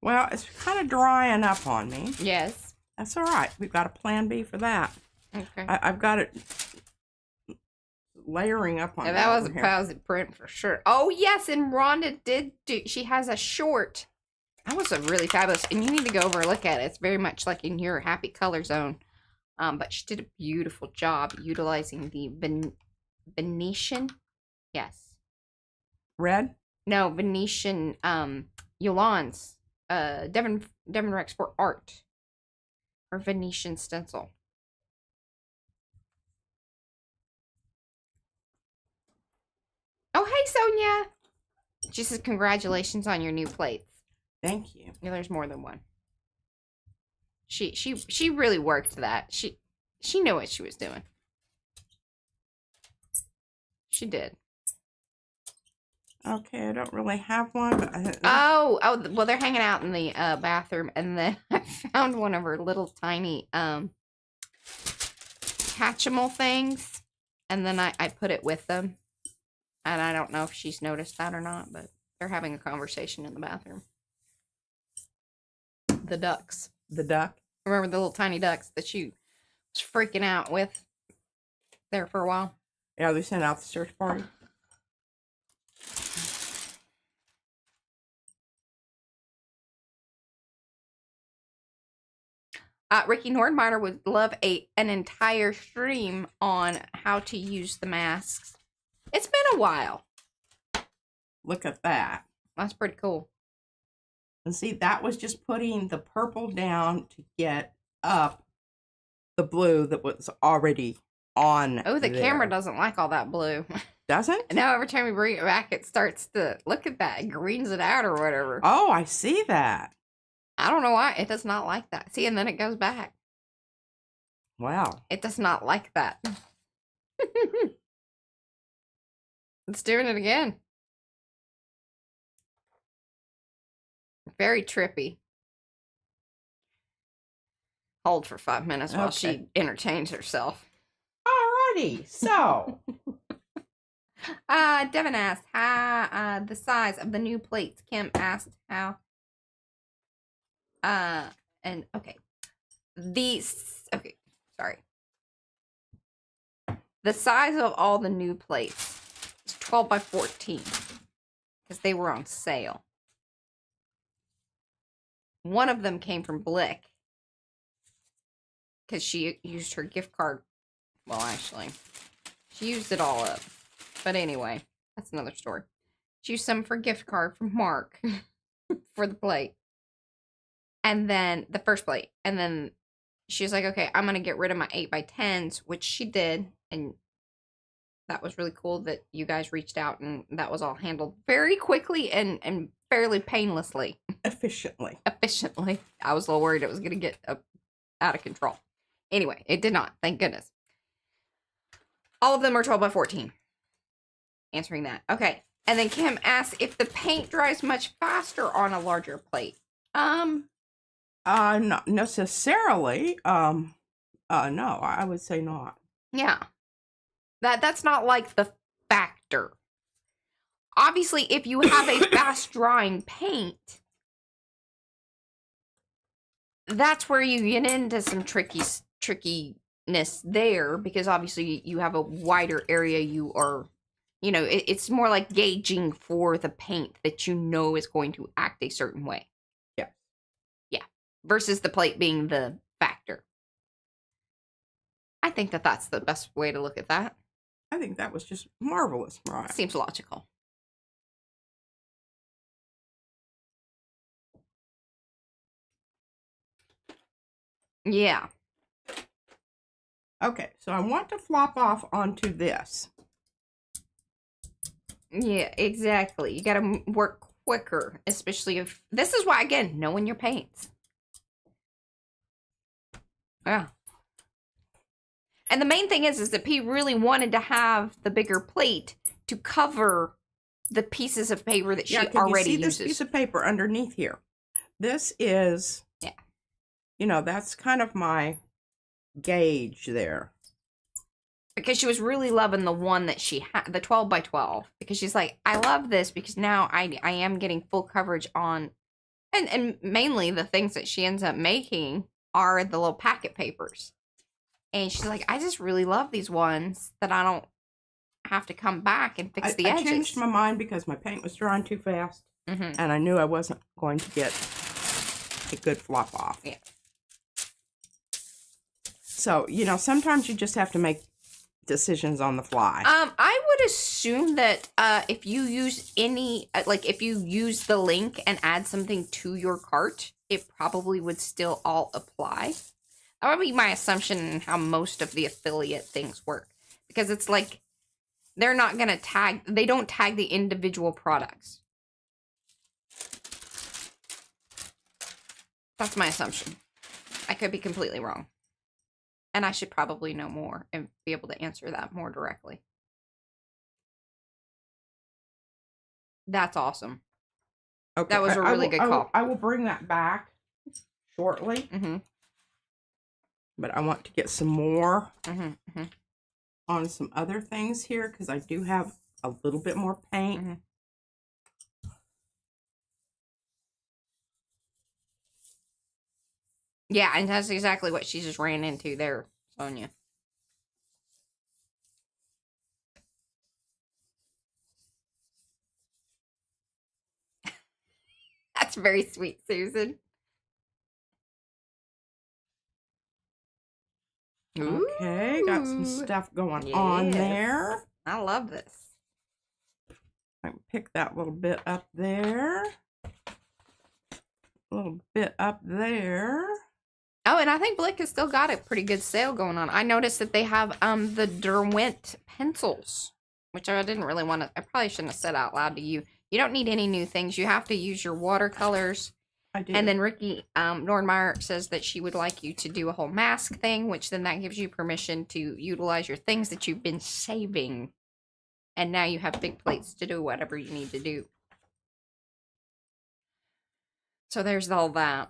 Well, it's kind of drying up on me. Yes. That's all right. We've got a plan B for that. Okay. I've got it layering up on Yeah, me that was over a here. positive print for sure. Oh, yes, and Rhonda did do... She has a short. That was a really fabulous... And you need to go over and look at it. It's very much like in your happy color zone. But she did a beautiful job utilizing the Venetian. Yes. Red? No, Venetian, Yolan's, Devon Rex for art. Or Venetian stencil. Oh, hey, Sonia. She says, congratulations on your new plates. Thank you. Yeah, there's more than one. She really worked that. She knew what she was doing. She did. Okay, I don't really have one, but Oh, well, they're hanging out in the bathroom, and then I found one of her little tiny Hatchimal things, and then I put it with them, and I don't know if she's noticed that or not, but they're having a conversation in the bathroom. The ducks. The duck? Remember the little tiny ducks that she was freaking out with there for a while? Yeah, they sent out the search party. Ricky Nordmeyer would love an entire stream on how to use the masks. It's been a while. Look at that. That's pretty cool. And see, that was just putting the purple down to get up the blue that was already on. Oh, the there. camera doesn't like all that blue. Doesn't? And now every time we bring it back, it starts to look at that. It greens it out or whatever. Oh, I see that. I don't know why. It does not like that. See, and then it goes back. Wow. It does not like that. It's doing it again. Very trippy. Hold for 5 minutes while she entertains herself. Alrighty, so. Devin asked how the size of the new plates. Kim asked how. And okay. Sorry. The size of all the new plates is 12 by 14 because they were on sale. One of them came from Blick because she used her gift card. Well, actually, she used it all up. But anyway, that's another story. She used some for gift card from Mark for the plate. And then the first plate. And then she was like, okay, I'm going to get rid of my 8 by 10s, which she did. And that was really cool that you guys reached out and that was all handled very quickly and fairly painlessly. Efficiently. I was a little worried it was going to get out of control. Anyway, it did not. Thank goodness. All of them are 12 by 14. Answering that. Okay. And then Kim asks if the paint dries much faster on a larger plate. Not necessarily. No, I would say not. Yeah. That's not like the factor. Obviously, if you have a fast drying paint, that's where you get into some trickiness there, because obviously you have a wider area. You are, it's more like gauging for the paint that you know is going to act a certain way. Yeah. Yeah. Versus the plate being the factor. I think that's the best way to look at that. I think that was just marvelous, Mariah. Seems logical. Yeah. Okay, so I want to flop off onto this. Yeah, exactly. You got to work quicker, especially if... This is why, again, knowing your paints. Yeah. And the main thing is that P really wanted to have the bigger plate to cover the pieces of paper that she already you see uses. this piece of paper underneath here? This is... Yeah. That's kind of my gauge there. Because she was really loving the one that she had, the 12 by 12. Because she's like, I love this because now I am getting full coverage on... And mainly the things that she ends up making are the little packet papers. And she's like, I just really love these ones that I don't have to come back and fix the edges. I changed my mind because my paint was drying too fast. Mm-hmm. And I knew I wasn't going to get a good flop off. Yeah. So, sometimes you just have to make decisions on the fly. I would assume that if you use if you use the link and add something to your cart, it probably would still all apply. That would be my assumption in how most of the affiliate things work. Because it's like, they're not going to they don't tag the individual products. That's my assumption. I could be completely wrong. And I should probably know more and be able to answer that more directly. That's awesome. Okay. That was a really good call. I will bring that back shortly. Mm-hmm. But I want to get some more Mm-hmm. on some other things here because I do have a little bit more paint. Mm-hmm. Yeah, and that's exactly what she just ran into there, Sonia. That's very sweet, Susan. Okay, got some stuff going on there. I love this. I can pick that little bit up there. A little bit up there. Oh, and I think Blick has still got a pretty good sale going on. I noticed that they have the Derwent pencils, which I didn't really want to. I probably shouldn't have said out loud to you. You don't need any new things. You have to use your watercolors. I do. And then Ricky Nordmeyer says that she would like you to do a whole mask thing, which then that gives you permission to utilize your things that you've been saving. And now you have big plates to do whatever you need to do. So there's all that.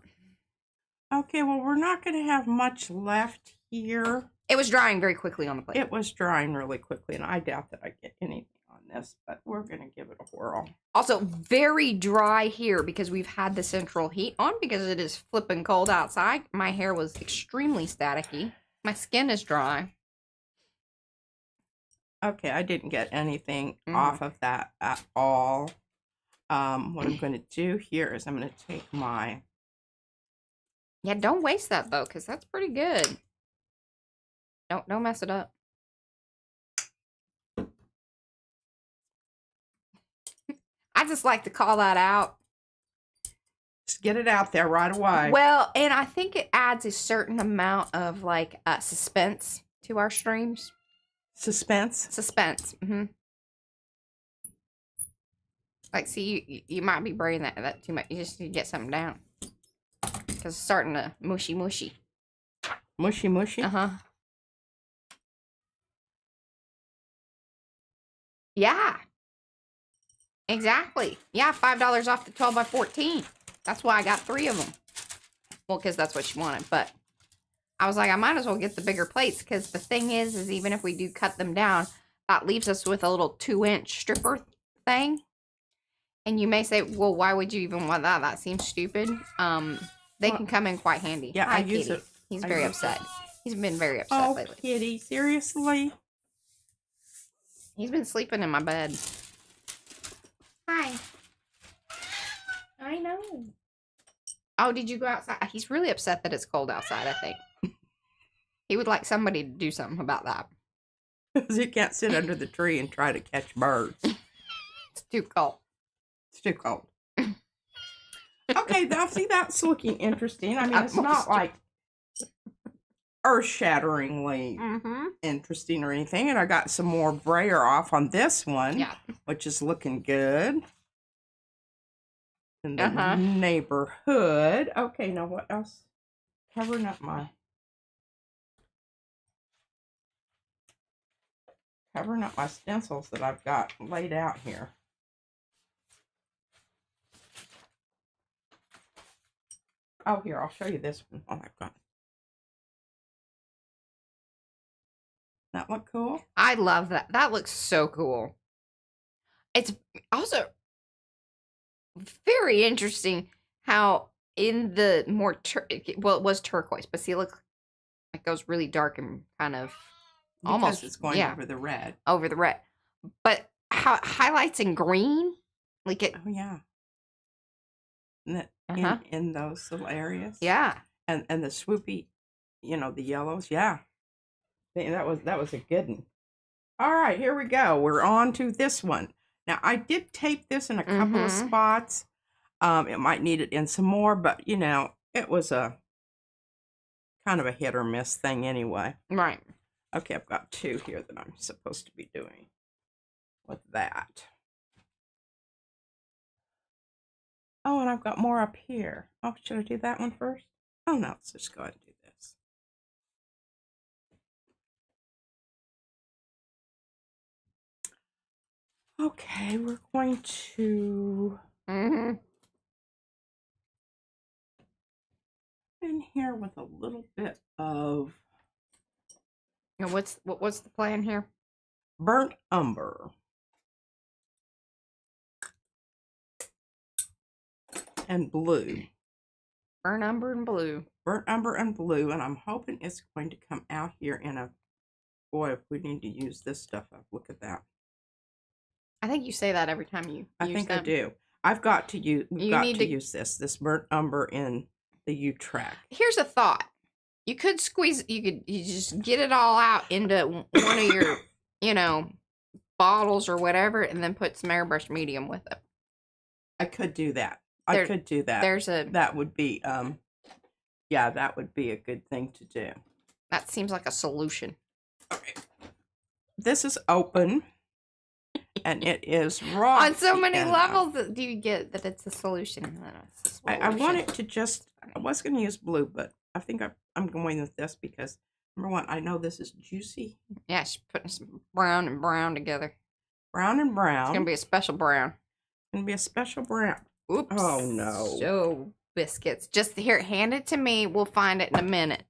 Okay, well, we're not going to have much left here. It was drying very quickly on the plate. It was drying really quickly, and I doubt that I get anything on this, but we're going to give it a whirl. Also, very dry here because we've had the central heat on because it is flipping cold outside. My hair was extremely staticky. My skin is dry. Okay, I didn't get anything off of that at all. What I'm going to do here is I'm going to take my... Yeah, don't waste that, though, because that's pretty good. Don't mess it up. I just like to call that out. Just get it out there right away. Well, and I think it adds a certain amount of, like, suspense to our streams. Suspense? Suspense. Like, see, you might be braiding that too much. You just need to get something down. Because it's starting to mushy. Mushy? Uh-huh. Yeah. Exactly. Yeah, $5 off the 12 by 14. That's why I got 3 of them. Well, because that's what she wanted. But I was like, I might as well get the bigger plates. Because the thing is even if we do cut them down, that leaves us with a little 2-inch stripper thing. And you may say, well, why would you even want that? That seems stupid. They can come in quite handy. Yeah, Hi, I use Kitty. it. He's very upset. He's been very upset lately. Oh, Kitty, seriously? He's been sleeping in my bed. Hi. I know. Oh, did you go outside? He's really upset that it's cold outside, I think. He would like somebody to do something about that. Because you can't sit under the tree and try to catch birds. It's too cold. It's too cold. Okay, now see, that's looking interesting. I mean, it's not like earth-shatteringly interesting or anything. And I got some more brayer off on this one, which is looking good. In the neighborhood. Okay, now what else? Covering up my stencils that I've got laid out here. Oh, here, I'll show you this one. Oh, I've got. That look cool? I love that. That looks so cool. It's also very interesting how in the more, well, it was turquoise, but see, look, it goes really dark and kind of Because almost, it's going over the red. Over the red. But how it highlights in green, like it. Oh, yeah. In those little areas. Yeah. And the swoopy, you know, the yellows. Yeah. That was a good one. All right, here we go. We're on to this one. Now, I did tape this in a couple of spots. It might need it in some more, but, you know, it was a kind of a hit or miss thing anyway. Right. Okay, I've got 2 here that I'm supposed to be doing with that. Oh, and I've got more up here. Oh, should I do that one first? Oh, no, let's just go ahead and do this. Okay, we're going to in here with a little bit of Now, what's the plan here? burnt umber and blue. Burnt umber and blue. Burnt umber and blue, and I'm hoping it's going to come out here in a. Boy, if we need to use this stuff up, look at that. I think you say that every time you I use think them. I do. I've got to use. We've got to use this burnt umber in the U-track. Here's a thought: you could squeeze. You just get it all out into one of your, you know, bottles or whatever, and then put some airbrush medium with it. I could do that. I could do that. There's a that would be Yeah, that would be a good thing to do. That seems like a solution. Okay. This is open, and it is raw. On so many levels, do you get that it's a solution? I want it to just, I was going to use blue, but I think I'm going with this because, number one, I know this is juicy. Yeah, she's putting some brown and brown together. Brown and brown. It's going to be a special brown. It's going to be a special brown. Oops. Oh, no. So, biscuits. Just here, hand it to me. We'll find it in a minute.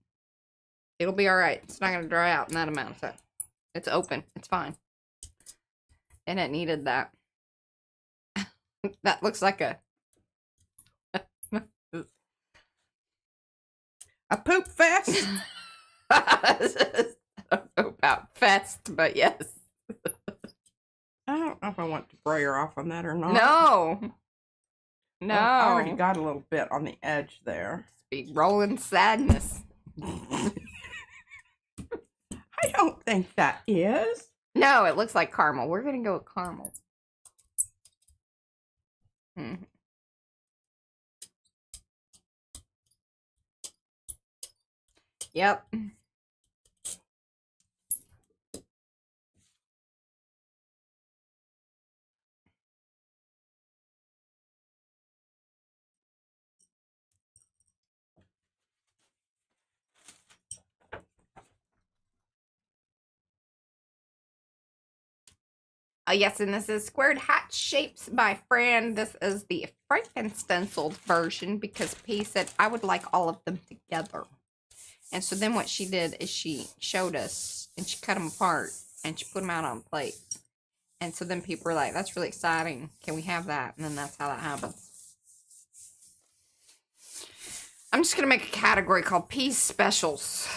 It'll be all right. It's not going to dry out in that amount of time. It's open. It's fine. And it needed that. That looks like a poop fest. I don't know about fest, but yes. I don't know if I want to brayer off on that or not. No. No. I already got a little bit on the edge there. Be rolling sadness. I don't think that is. No, it looks like caramel. We're going to go with caramel. Yep. Oh, yes, and this is Squared Hat Shapes by Fran. This is the Franken-stenciled version because P said I would like all of them together. And so then what she did is she showed us and she cut them apart and she put them out on plates. And so then people were like, that's really exciting. Can we have that? And then that's how that happens. I'm just going to make a category called P's Specials.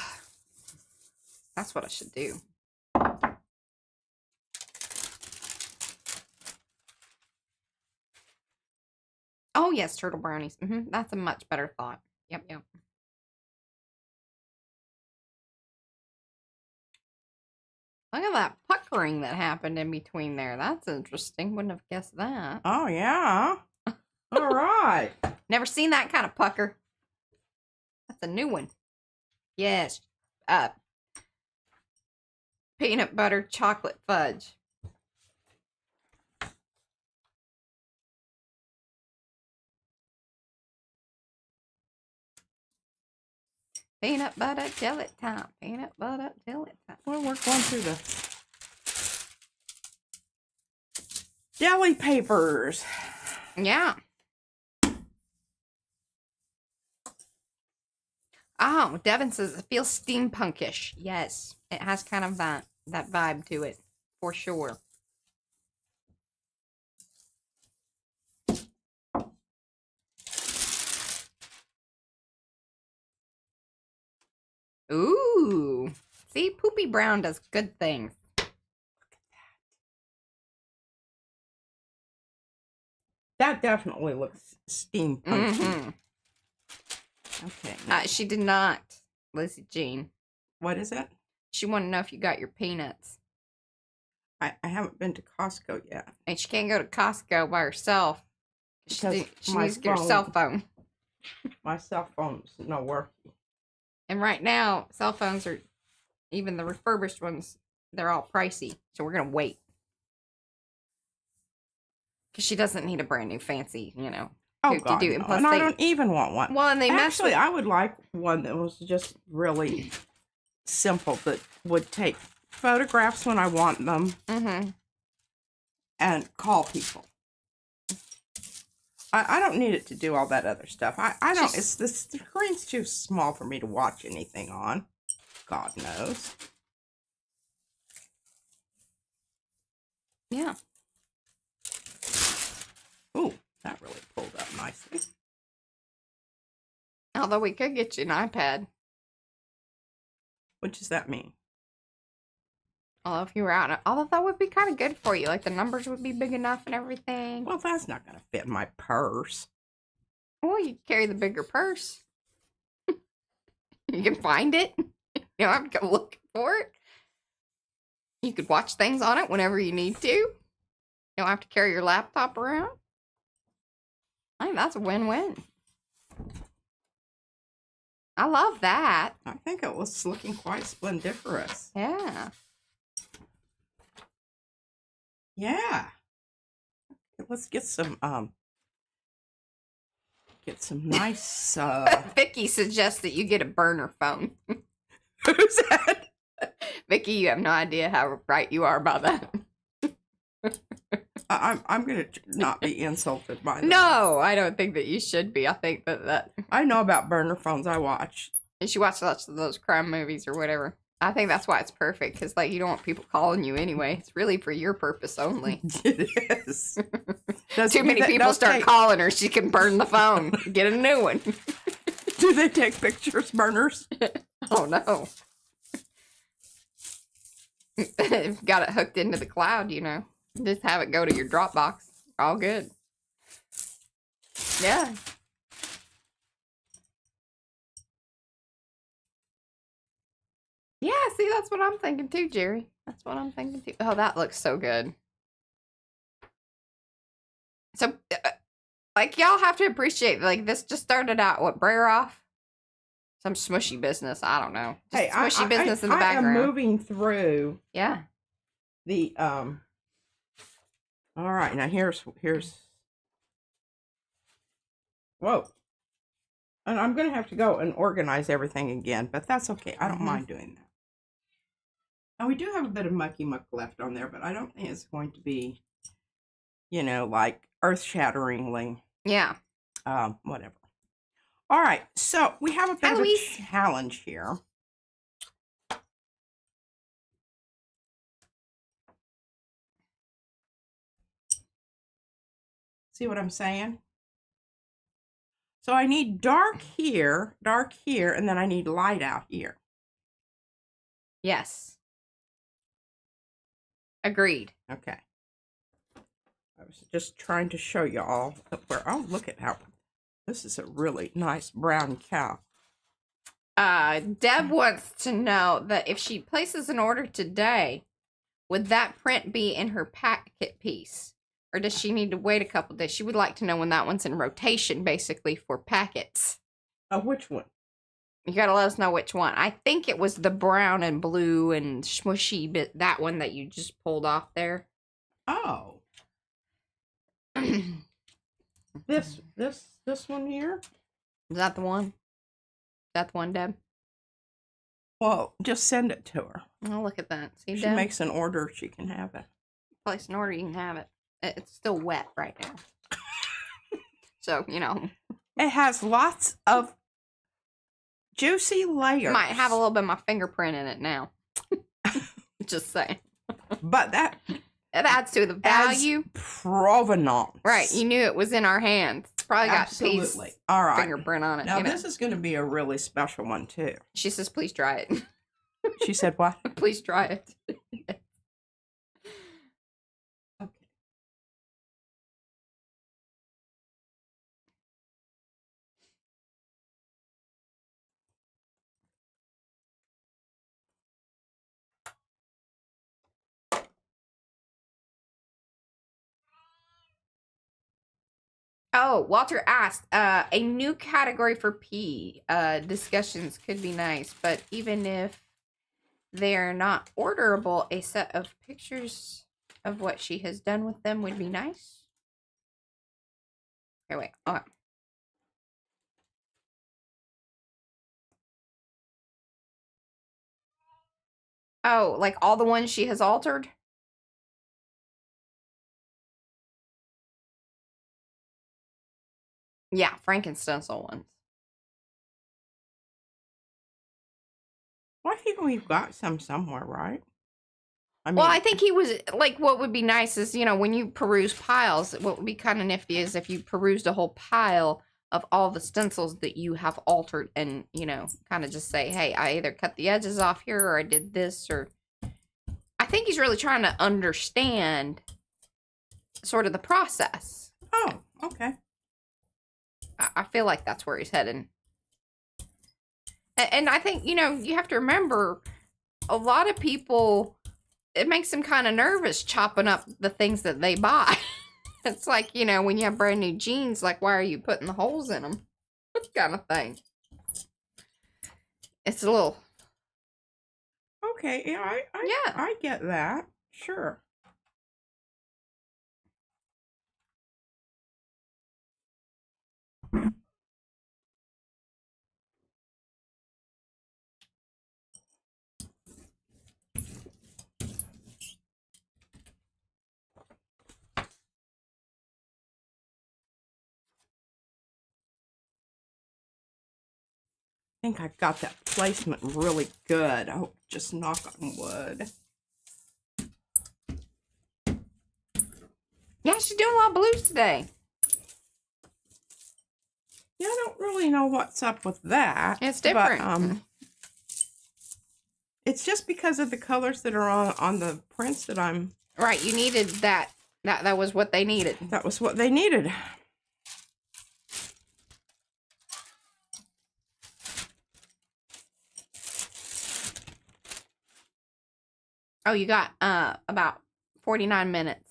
That's what I should do. Oh, yes, turtle brownies. That's a much better thought. Yep, yep. Look at that puckering that happened in between there. That's interesting. Wouldn't have guessed that. Oh, yeah. All right. Never seen that kind of pucker. That's a new one. Yes. Peanut butter chocolate fudge. Peanut butter jelly time. Peanut butter jelly time. Well, we're going through the deli papers. Yeah. Oh, Devin says it feels steampunkish. Yes, it has kind of that vibe to it, for sure. Ooh. See, Poopy Brown does good things. Look at that. That definitely looks steampunky. Okay. She did not, Lizzie Jean. What is it? She wanted to know if you got your peanuts. I haven't been to Costco yet. And she can't go to Costco by herself. She needs to get her cell phone. My cell phone's not working. And right now, cell phones are, even the refurbished ones, they're all pricey. So we're going to wait. Because she doesn't need a brand new fancy, you know, Oh, to God, do. no. And plus And I don't even want one. Well, and they Actually, I would like one that was just really simple, that would take photographs when I want them and call people. I don't need it to do all that other stuff. I don't, it's the screen's too small for me to watch anything on. God knows. Yeah. Ooh, that really pulled up nicely. Although we could get you an iPad. What does that mean? Although if you were out, although that would be kind of good for you. Like the numbers would be big enough and everything. Well, that's not going to fit in my purse. Well, you carry the bigger purse. You can find it. You don't have to go looking for it. You could watch things on it whenever you need to. You don't have to carry your laptop around. I think that's a win-win. I love that. I think it was looking quite splendiferous. Yeah. Yeah. Let's get some nice Vicky suggests that you get a burner phone. Who's that? Vicky, you have no idea how right you are about that. I'm gonna not be insulted by that. No, I don't think that you should be. I think that I know about burner phones. I watch. and she watched lots of those crime movies or whatever. I think that's why it's perfect, because like you don't want people calling you anyway. It's really for your purpose only. It is. Too many people start calling her, she can burn the phone. Get a new one. Do they take pictures, burners? Oh no. Got it hooked into the cloud, you know. Just have it go to your Dropbox. All good. Yeah. Yeah, see, that's what I'm thinking too, Jerry. That's what I'm thinking too. Oh, that looks so good. So, like, y'all have to appreciate, like, this just started out, what, brayer off? Some smushy business. I don't know. Just Hey, smushy business in the I background. am moving through Yeah. the, all right, now here's, whoa. And I'm going to have to go and organize everything again, but that's okay. I don't mind doing that. Now, we do have a bit of mucky muck left on there, but I don't think it's going to be, you know, like earth-shatteringly, Yeah. whatever. All right, so we have a bit of a Louise. challenge here. See what I'm saying? So I need dark here, and then I need light out here. Yes. Agreed. Okay. I was just trying to show you all where, oh, look at how, this is a really nice brown cow. Deb wants to know that if she places an order today, would that print be in her packet piece? Or does she need to wait a couple days? She would like to know when that one's in rotation, basically, for packets. Which one? You gotta let us know which one. I think it was the brown and blue and smushy bit, that one that you just pulled off there. Oh. This one here? Is that the one? Is that the one, Deb? Well, just send it to her. Oh, look at that. See, If she Deb? makes an order, she can have it. Place an order, you can have it. It's still wet right now. So, you know. It has lots of juicy layers. Might have a little bit of my fingerprint in it now. Just saying. But that It adds to the value. Provenance. Right. You knew it was in our hands. It's probably got Absolutely. Pete's All right. fingerprint on it. Now, you know. this is going to be a really special one, too. She says, please try it. She said what? Please try it. Okay. Oh, Walter asked, a new category for P. Discussions could be nice, but even if they're not orderable, a set of pictures of what she has done with them would be nice. Here, wait. Okay. Oh, like all the ones she has altered? Yeah, Frankenstencil ones. Well, I think we've got some somewhere, right? I mean, Well, I think he was, like, what would be nice is, you know, when you peruse piles, what would be kind of nifty is if you perused a whole pile of all the stencils that you have altered and, you know, kind of just say, hey, I either cut the edges off here or I did this, or I think he's really trying to understand sort of the process. Oh, okay. I feel like that's where he's heading. And I think, you know, you have to remember a lot of people, it makes them kind of nervous chopping up the things that they buy. It's like, you know, when you have brand new jeans, like, why are you putting the holes in them? Kind of thing. It's a little. Okay, yeah, Yeah. I get that. Sure. I think I got that placement really good. Oh, just knock on wood. Yeah, she's doing a lot of blues today. Yeah, I don't really know what's up with that. It's different. But, it's just because of the colors that are on the prints that I'm... Right, you needed that. That was what they needed. That was what they needed. Oh, you got about 49 minutes.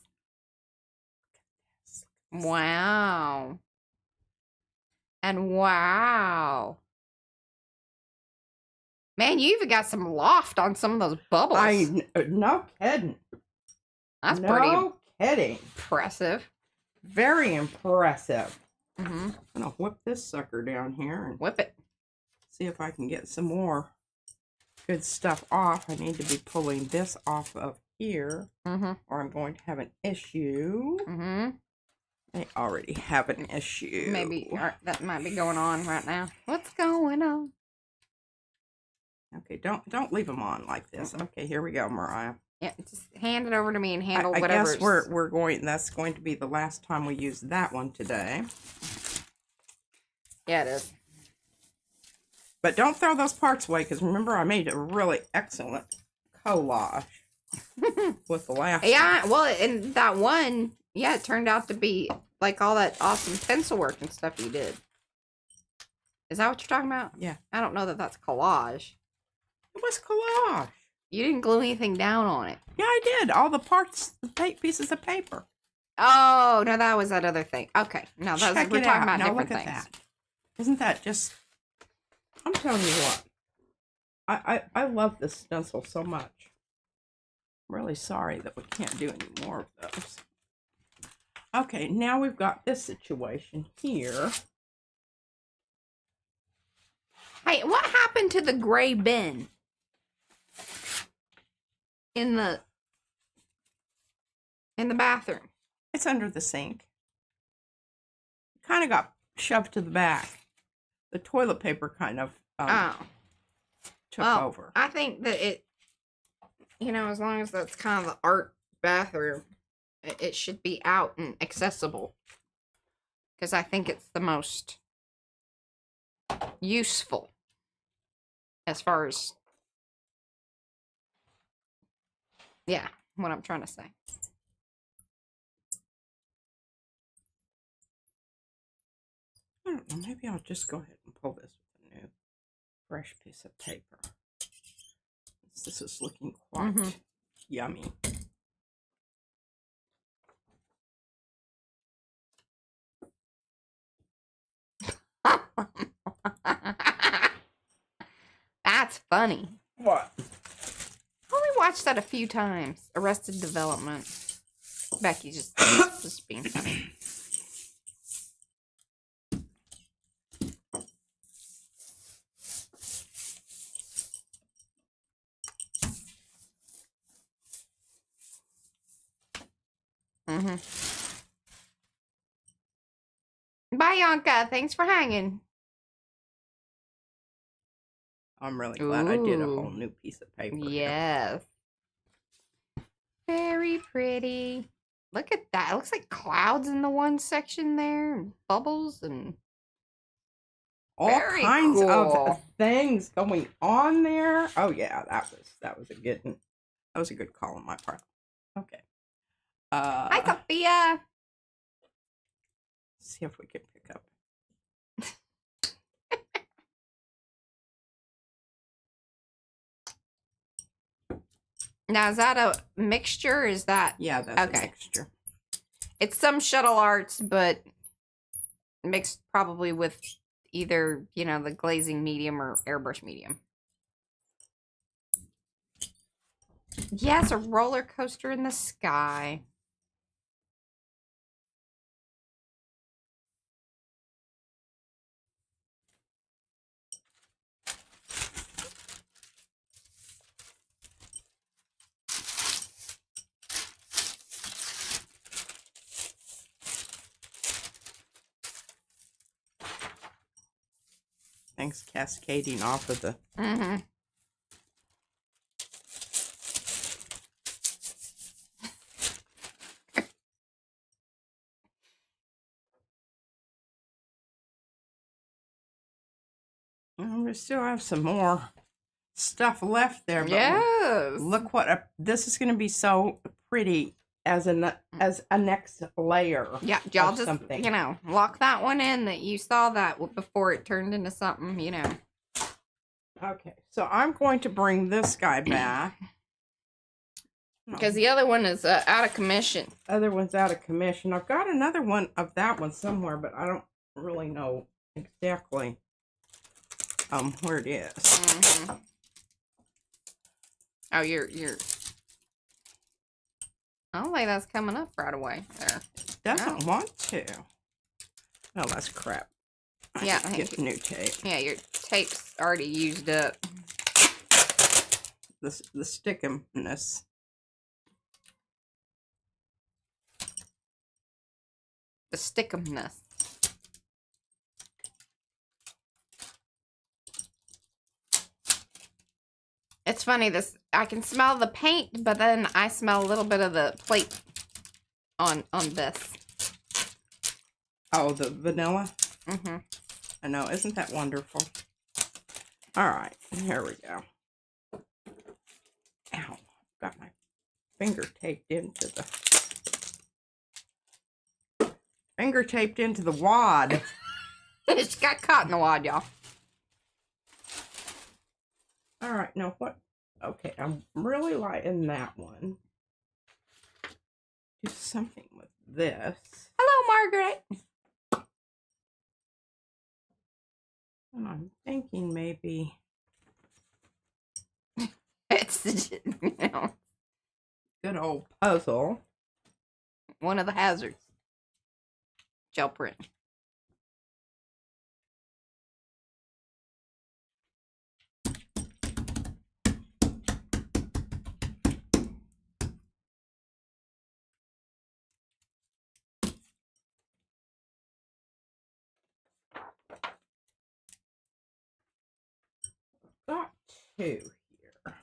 Wow. And wow. Man, you even got some loft on some of those bubbles. No kidding. That's pretty No kidding. impressive. Very impressive. Mm-hmm. I'm gonna whip this sucker down here and Whip it. see if I can get some more good stuff off. I need to be pulling this off of here, Mm-hmm. or I'm going to have an issue. Mm-hmm. I already have an issue. Maybe that might be going on right now. What's going on? Okay, don't leave them on like this. Okay, here we go, Mariah. Yeah, just hand it over to me and handle I whatever. guess we're going. That's going to be the last time we use that one today. Yeah, it is. But don't throw those parts away, because remember I made a really excellent collage with the last one. Yeah, well, and that one, yeah, it turned out to be like all that awesome pencil work and stuff you did. Is that what you're talking about? Yeah. I don't know that that's collage. It was collage. You didn't glue anything down on it. Yeah, I did. All the parts, the pieces of paper. Oh, no, that was that other thing. Okay. No, that's Check we're it talking out. about Now different look at things. that. Isn't that just... I'm telling you what. I love this stencil so much. I'm really sorry that we can't do any more of those. Okay, now we've got this situation here. Hey, what happened to the gray bin? In the bathroom. It's under the sink. It kind of got shoved to the back. The toilet paper kind of took over. I think that it, as long as that's kind of the art bathroom, it should be out and accessible. Because I think it's the most useful as far as, yeah, what I'm trying to say. I don't know, maybe I'll just go ahead and pull this with a new fresh piece of paper. This is looking quite yummy. That's funny. What? I only watched that a few times. Arrested Development. Becky just being funny. Bye, Yonka. Thanks for hanging. I'm really glad I did a whole new piece of paper. Yes. Very pretty. Look at that. It looks like clouds in the one section there. And bubbles and all kinds of things going on there. Oh yeah, that was a good one. That was a good call on my part. Okay. Hi, Sophia. See if we can pick up. Now, is that a mixture? Is that... Yeah, that's a mixture. It's some shuttle arts, but mixed probably with either, the glazing medium or airbrush medium. Yes, a roller coaster in the sky. Things cascading off of the. Mm-hmm. We still have some more stuff left there, but Yes. look what this is going to be so pretty as a next layer. Yeah, y'all of just, something. you know, lock that one in that you saw that before it turned into something, you know. Okay, so I'm going to bring this guy back. Because the other one is out of commission. Other one's out of commission. I've got another one of that one somewhere, but I don't really know exactly where it is. Mm-hmm. Oh, you're. I don't think that's coming up right away there. Doesn't want to. Oh, that's crap. Yeah, I get new tape. Yeah, your tape's already used up. The stickiness. The stickumness. It's funny, I can smell the paint, but then I smell a little bit of the plate on this. Oh, the vanilla? Mm-hmm. I know, isn't that wonderful? Alright, here we go. Ow, got my finger taped into the wad. It's got caught in the wad, y'all. Alright, now what? Okay, I'm really liking that one. Do something with this. Hello, Margaret. And I'm thinking maybe... It's, you know, good old puzzle. one of the hazards. Gel print. Got two here.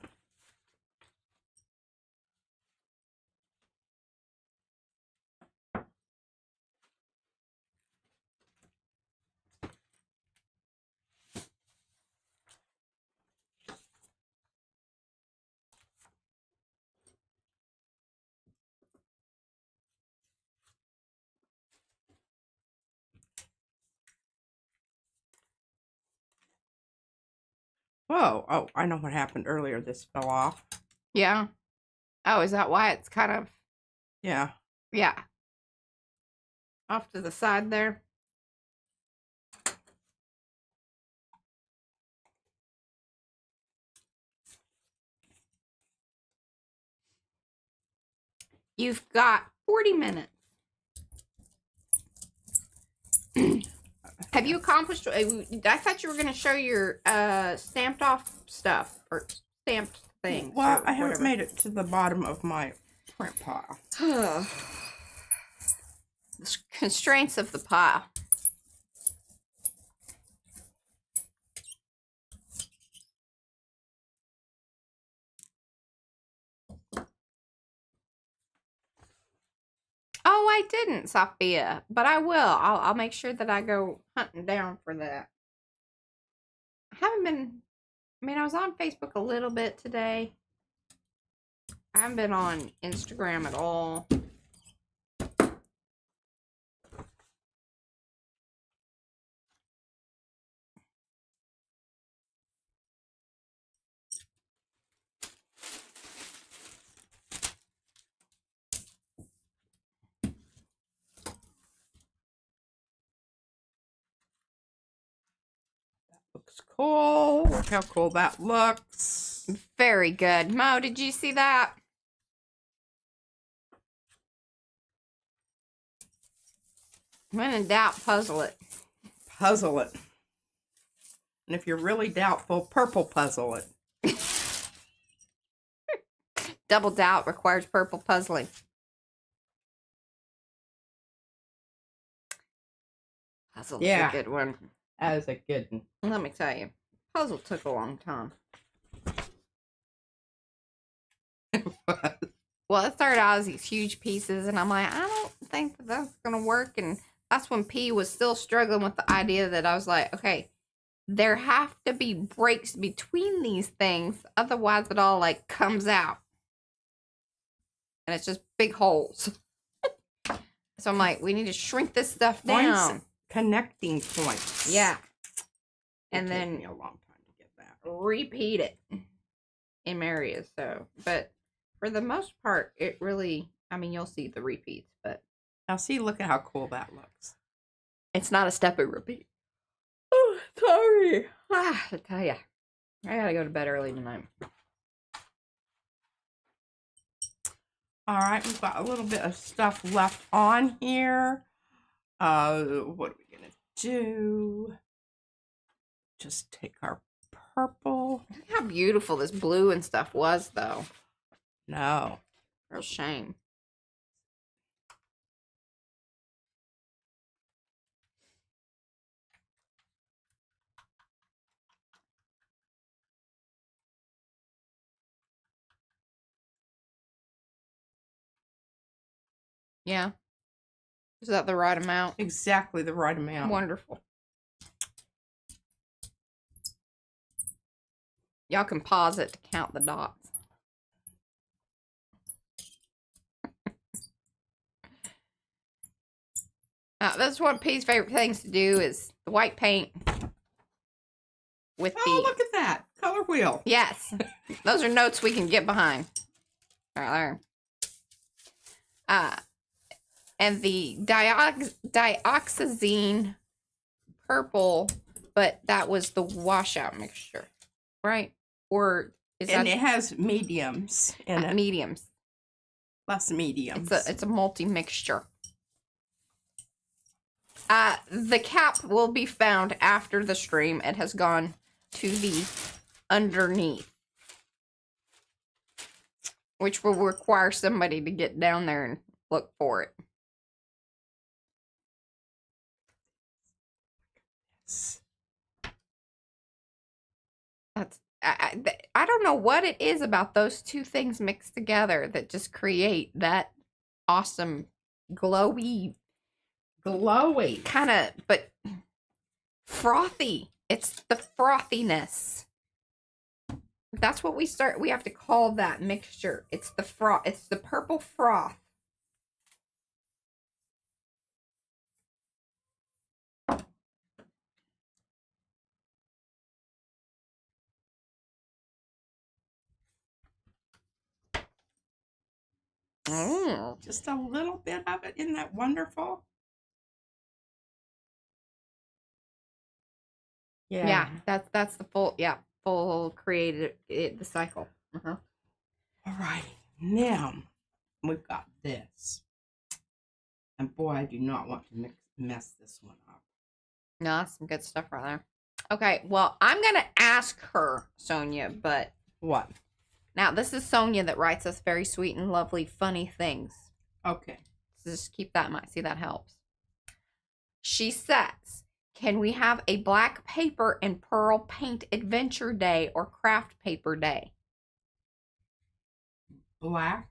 Whoa, oh, I know what happened earlier. This fell off. Yeah. Oh, is that why it's kind of, Yeah. yeah, off to the side there? You've got 40 minutes. Have you accomplished? I thought you were going to show your stamped off stuff or stamped things. Well, or I haven't whatever. made it to the bottom of my print pile. The constraints of the pile. Oh, I didn't, Sophia, but I will. I'll make sure that I go hunting down for that. I haven't been. I mean, I was on Facebook a little bit today. I haven't been on Instagram at all. Looks cool. Look how cool that looks. Very good. Mo, did you see that? When in doubt, puzzle it. Puzzle it. And if you're really doubtful, purple puzzle it. Double doubt requires purple puzzling. Puzzle's a good one. That is a good one. Let me tell you, puzzle took a long time. Well, it started out as these huge pieces, and I'm like, I don't think that that's going to work. And that's when P was still struggling with the idea that I was like, okay, there have to be breaks between these things. Otherwise, it all, like, comes out. And it's just big holes. So I'm like, we need to shrink this stuff down. Connecting points. Yeah. It'll And take then me a long time to get that. repeat it in Mariah. So, but for the most part, it really, I mean, you'll see the repeats, but Now see, look at how cool that looks. it's not a step and repeat. Oh, sorry. I tell ya, I gotta go to bed early tonight. All right, we've got a little bit of stuff left on here. What are we gonna do? Just take our purple. Look how beautiful this blue and stuff was, though. No. Real shame. Yeah. Is that the right amount? Exactly the right amount. Wonderful. Y'all can pause it to count the dots. That's one of P's favorite things to do is the white paint with Oh, look at that. Color wheel. Yes. Those are notes we can get behind. All right, there. And the dioxazine purple, but that was the washout mixture, right? Or is And that it has mediums in it. mediums? Less mediums. It's a multi-mixture. The cap will be found after the stream. It has gone to the underneath, which will require somebody to get down there and look for it. That's I don't know what it is about those two things mixed together that just create that awesome glowy kind of, but frothy. It's the frothiness. That's what we have to call that mixture. It's the froth. It's the purple froth. Just a little bit of it. Isn't that wonderful? Yeah, that's the full created the cycle. All right, now we've got this, and boy, I do not want to mess this one up. No, that's some good stuff right there. Okay, well, I'm gonna ask her, Sonia, but What? now this is Sonia that writes us very sweet and lovely, funny things. Okay. So just keep that in mind. See, that helps. She says, can we have a black paper and pearl paint adventure day or craft paper day? Black?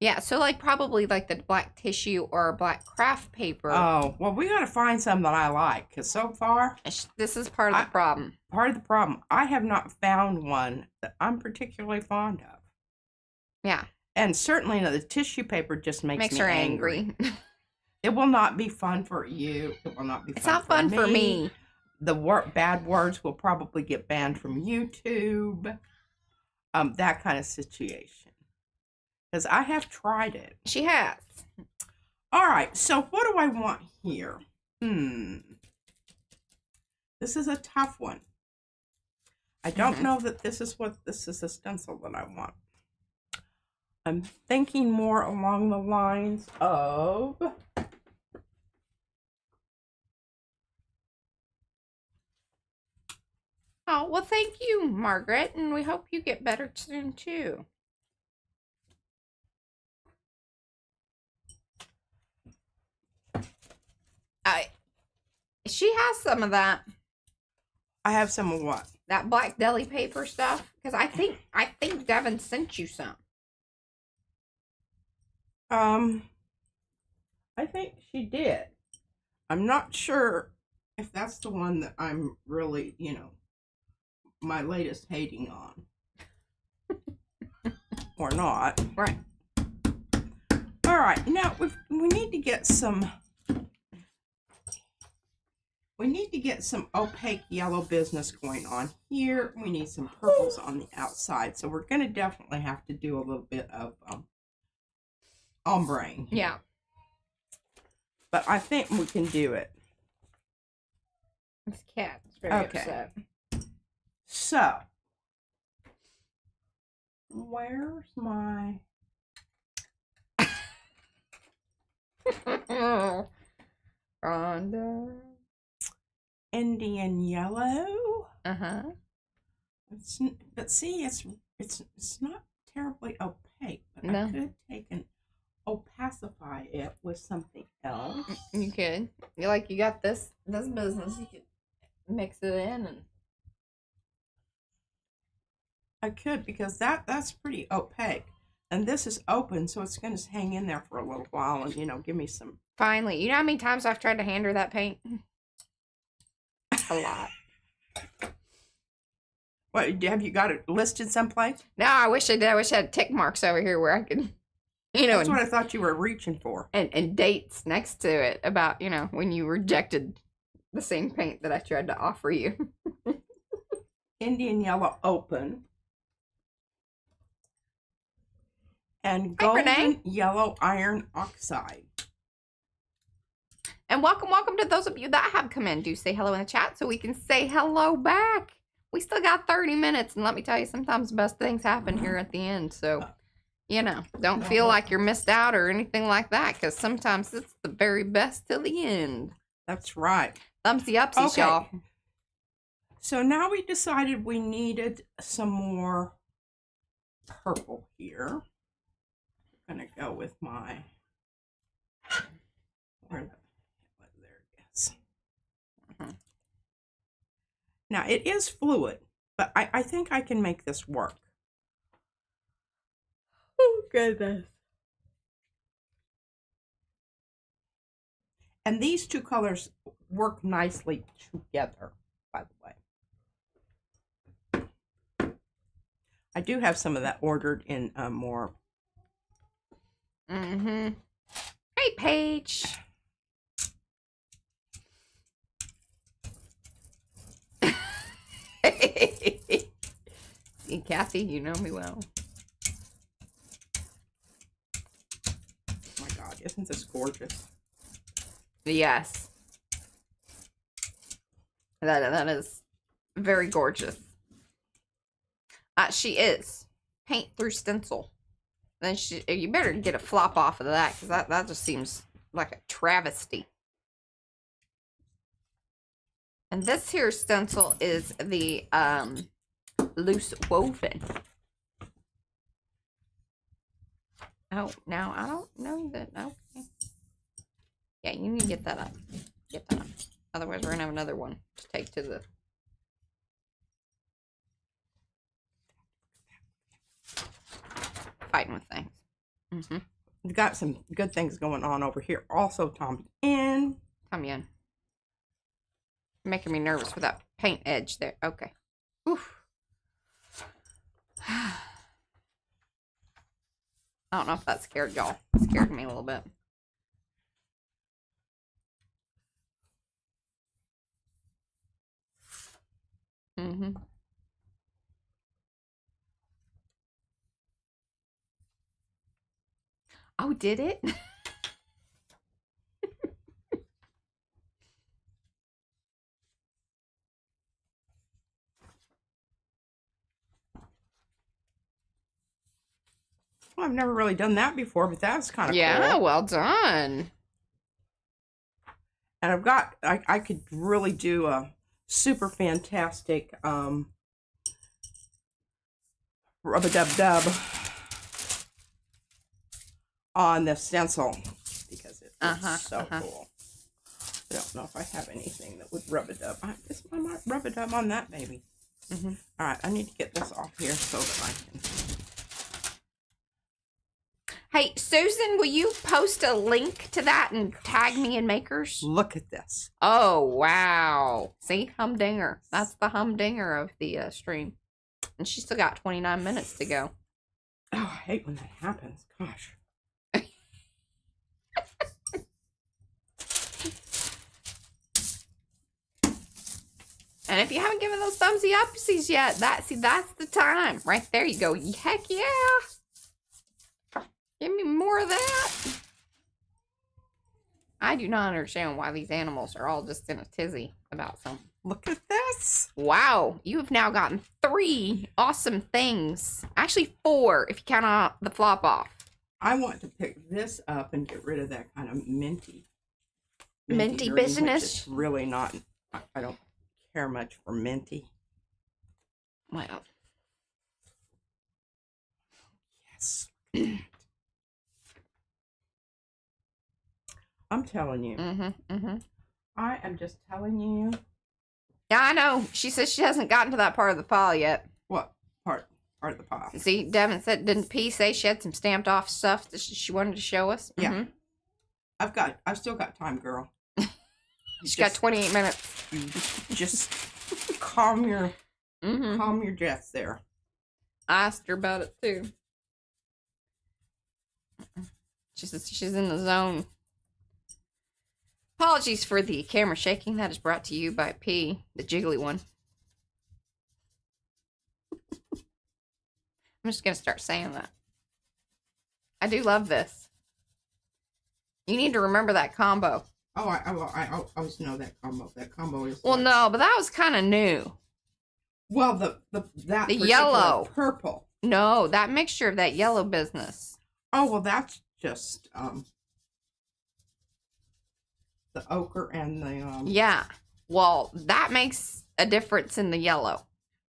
Yeah, so like probably like the black tissue or black craft paper. Oh, well, we got to find some that I like, because so far, This is part of the problem. part of the problem, I have not found one that I'm particularly fond of. Yeah. And certainly, the tissue paper just makes me her angry. It will not be fun for you. It will not be fun It's not fun for me. The bad words will probably get banned from YouTube. That kind of situation. Because I have tried it. She has. All right, so what do I want here? This is a tough one. I don't know that this is a stencil that I want. I'm thinking more along the lines of Oh, well, thank you, Margaret, and we hope you get better soon, too. She has some of that. I have some of what? That black deli paper stuff. Because I think Devin sent you some. I think she did. I'm not sure if that's the one that I'm really, my latest hating on. Or not. Right. All right. Now we need to get some opaque yellow business going on here. We need some purples on the outside. So we're going to definitely have to do a little bit of ombre. Yeah. But I think we can do it. This cat is very upset. So, where's my... Rhonda. Indian yellow. Uh-huh. But see, it's not terribly opaque. But No. I could take and opacify it with something else. You could. You got this business. You could mix it in and. I could, because that's pretty opaque, and this is open, so it's going to hang in there for a little while, and give me some. Finally, you know how many times I've tried to hand her that paint? A lot. What, have you got it listed someplace? No, I wish I did. I wish I had tick marks over here where I could, That's what I thought you were reaching for. And dates next to it about, when you rejected the same paint that I tried to offer you. Indian yellow open. And Hi, golden Renee. yellow iron oxide. And welcome to those of you that have come in. Do say hello in the chat so we can say hello back. We still got 30 minutes, and let me tell you, sometimes the best things happen here at the end. So, don't feel like you're missed out or anything like that, because sometimes it's the very best till the end. That's right. Thumbsy upsies, y'all. So now we decided we needed some more purple here. I'm going to go with my... There it is. Now, it is fluid, but I think I can make this work. Oh, goodness. And these two colors work nicely together, by the way. I do have some of that ordered in more. Mm-hmm. Hey, Paige. See, Kathy, you know me well. Oh my God, isn't this gorgeous? Yes. That is very gorgeous. She is. Paint through stencil. Then you better get a flop off of that, because that just seems like a travesty. And this here stencil is the loose woven. Oh, now I don't know that. Okay. Yeah, you need to get that up. Get that up. Otherwise, we're going to have another one to take to the... Fighting with things. Mm-hmm. We've got some good things going on over here. Also, Tommy in. Tommy in. Making me nervous with that paint edge there. Okay. Oof. I don't know if that scared y'all. It scared me a little bit. Mm-hmm. Oh, did it? I've never really done that before, but that's kind of Yeah, cool. well done. And I've got, I could really do a super fantastic rub-a-dub-dub on the stencil because it looks so cool. I don't know if I have anything that would rub-a-dub. I might rub-a-dub on that baby. All right, I need to get this off here so that I can. Hey, Susan, will you post a link to that and tag me in Makers? Look at this. Oh, wow. See, humdinger. That's the humdinger of the stream. And she's still got 29 minutes to go. Oh, I hate when that happens. Gosh. And if you haven't given those thumbsy upsies yet, that's the time. Right there you go. Heck yeah. Give me more of that. I do not understand why these animals are all just in a tizzy about something. Look at this. Wow, you have now gotten 3 awesome things. Actually 4 if you count out the flop off. I want to pick this up and get rid of that kind of minty Minty green, business? which is really not, I don't care much for minty. Well. Yes. I'm telling you. I am just telling you. Yeah, I know. She says she hasn't gotten to that part of the file yet. What part of the pile? See, Devin said, didn't P say she had some stamped off stuff that she wanted to show us? Yeah. I've still got time, girl. She's got 28 minutes. Just calm your jets there. I asked her about it too. She says she's in the zone. Apologies for the camera shaking. That is brought to you by P, the jiggly one. I'm just going to start saying that. I do love this. You need to remember that combo. Oh, I always know that combo. That combo is. Well, like, no, but that was kind of new. Well, the particular yellow. purple. No, that mixture of that yellow business. Oh, well, that's just the ochre and the Yeah. Well, that makes a difference in the yellow.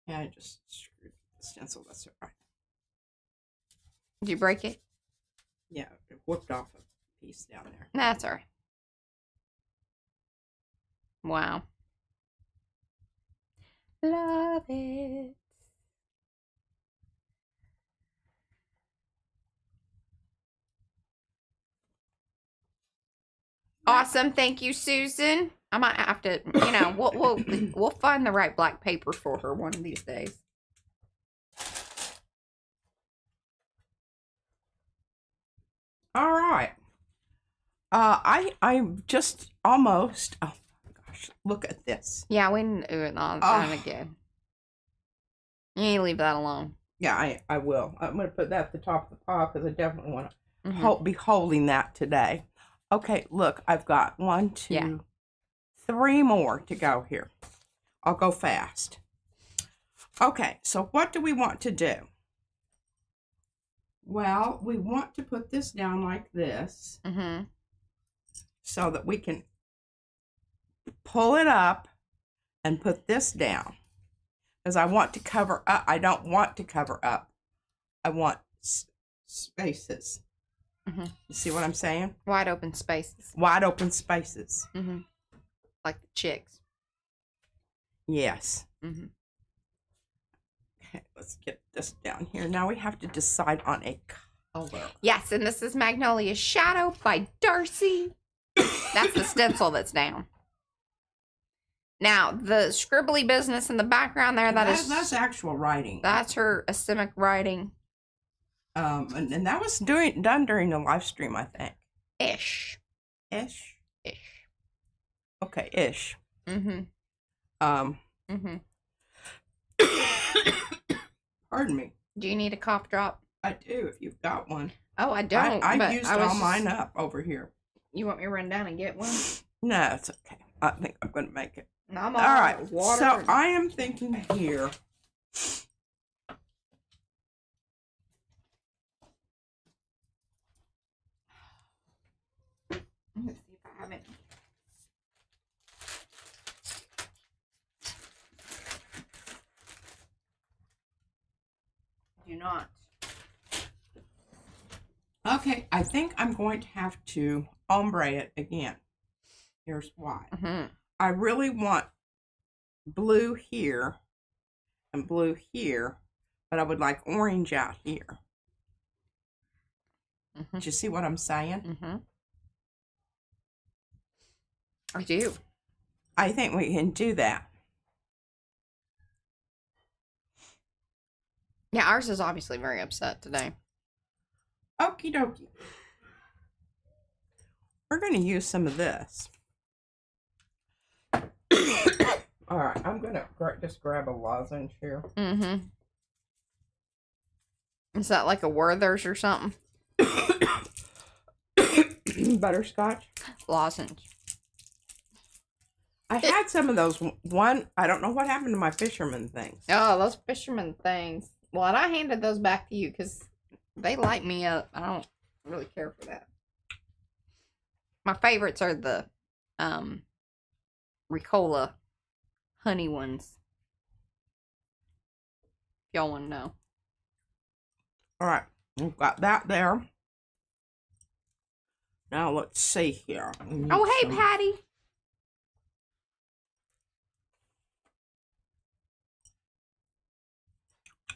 Yeah, I just screwed the stencil. That's all right. Did you break it? Yeah, it whipped off a piece down there. That's all right. Wow. Love it. Awesome. Thank you, Susan. I might have to, you know, we'll find the right black paper for her one of these days. All right. I'm just almost. Oh my gosh! Look at this. Yeah, we didn't do it all the time again. You need to leave that alone. Yeah, I will. I'm going to put that at the top of the pile because I definitely want to be holding that today. Okay, look, I've got 1, 2, 3 more to go here. I'll go fast. Okay, so what do we want to do? Well, we want to put this down like this so that we can pull it up and put this down. Because I want to cover up. I don't want to cover up. I want spaces. You see what I'm saying? Wide open spaces. Wide open spaces. Like the chicks. Yes. Okay, let's get this down here. Now we have to decide on a color. Yes, and this is Magnolia Shadow by Darcy. That's the stencil that's down. Now, the scribbly business in the background there, that's actual writing. That's her asemic writing. And that was done during the live stream, I think. Ish. Okay, ish. Pardon me. Do you need a cough drop? I do, if you've got one. Oh, I don't. I used all mine up over here. You want me to run down and get one? No, it's okay. I think I'm going to make it. I'm all right. Water. So I am thinking here. not. Okay, I think I'm going to have to ombre it again. Here's why. I really want blue here and blue here, but I would like orange out here. Do you see what I'm saying? I do. I think we can do that. Yeah, ours is obviously very upset today. Okie dokie. We're going to use some of this. All right, I'm going to just grab a lozenge here. Is that like a Werther's or something? Butterscotch? Lozenge. I had some of those. I don't know what happened to my fisherman things. Oh, those fisherman things. Well, and I handed those back to you because they light me up. I don't really care for that. My favorites are the Ricola honey ones. If y'all want to know. All right, we've got that there. Now let's see here. Oh, hey, Patty.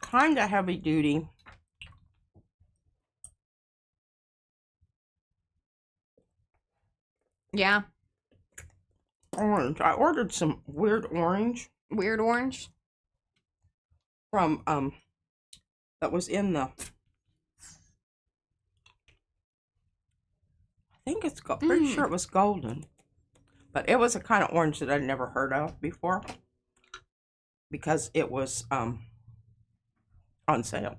Kind of heavy duty. Yeah. Orange. I ordered some weird orange. Weird orange? From, that was in the, I think it's, pretty sure it was golden. But it was a kind of orange that I'd never heard of before. Because it was, on sale.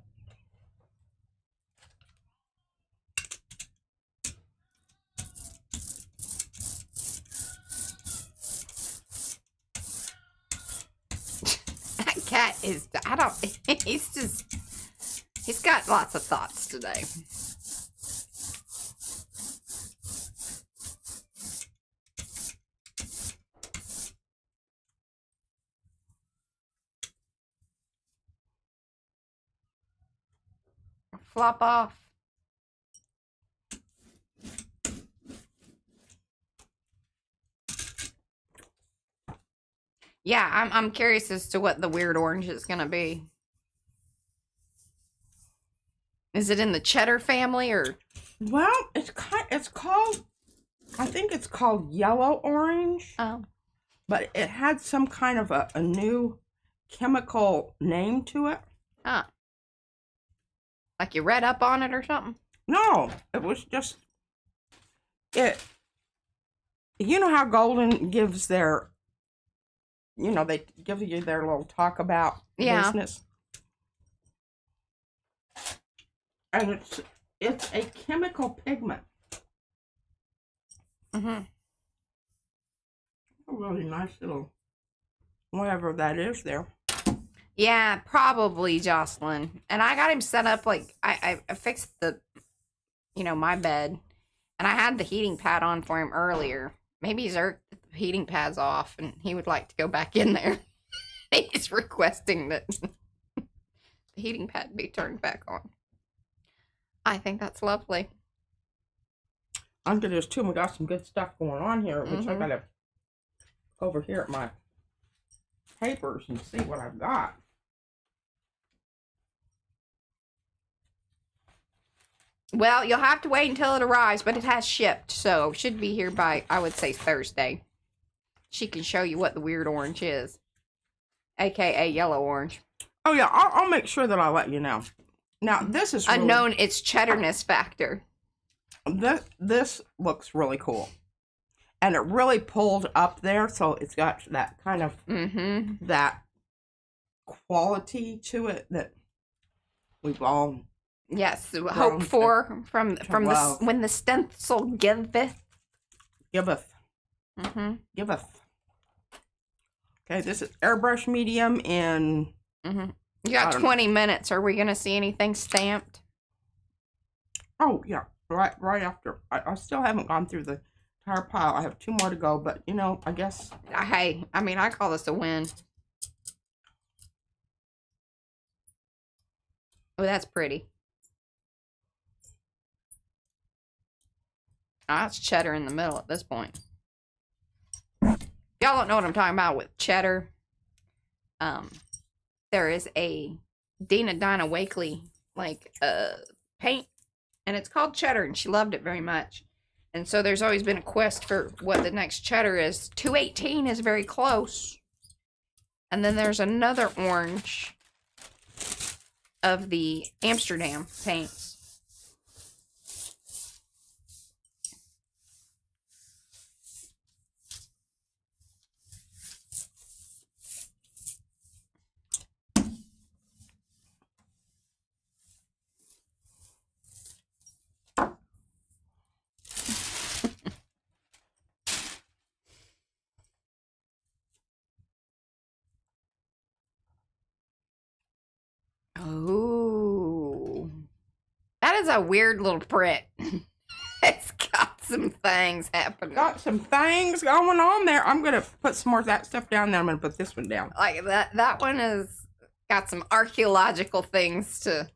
That cat is, he's got lots of thoughts today. Flop off. Yeah, I'm curious as to what the weird orange is gonna be. Is it in the cheddar family or? Well, it's called, I think it's called yellow orange. Oh. But it had some kind of a new chemical name to it. Huh. Like you read up on it or something? No, it was just, you know how Golden gives their, they give you their little talk about business? And it's a chemical pigment. A really nice little, whatever that is there. Yeah, probably Jocelyn. And I got him set up like I fixed the, my bed, and I had the heating pad on for him earlier. Maybe he's the heating pad's off, and he would like to go back in there. He's requesting that the heating pad be turned back on. I think that's lovely. Under this too, we got some good stuff going on here, which I gotta go over here at my papers and see what I've got. Well, you'll have to wait until it arrives, but it has shipped, so it should be here by, I would say, Thursday. She can show you what the weird orange is, aka yellow orange. Oh yeah, I'll make sure that I let you know. Now this is really, unknown its cheddarness factor. This looks really cool, and it really pulled up there, so it's got that kind of that quality to it that we've all hope for from the when the stencil giveth. Giveth. Okay, this is airbrush medium in. You got 20 minutes. Are we going to see anything stamped? Oh, yeah. Right after. I still haven't gone through the entire pile. I have 2 more to go, but, I guess. Hey, I call this a win. Oh, that's pretty. That's cheddar in the middle at this point. Y'all don't know what I'm talking about with cheddar. There is a Dinah Wakely paint, and it's called cheddar, and she loved it very much. And so there's always been a quest for what the next cheddar is. 218 is very close. And then there's another orange of the Amsterdam paints. Oh, that is a weird little print. It's got some things happening. Got some things going on there. I'm gonna put some more of that stuff down. Then I'm gonna put this one down. Like that one has got some archaeological things to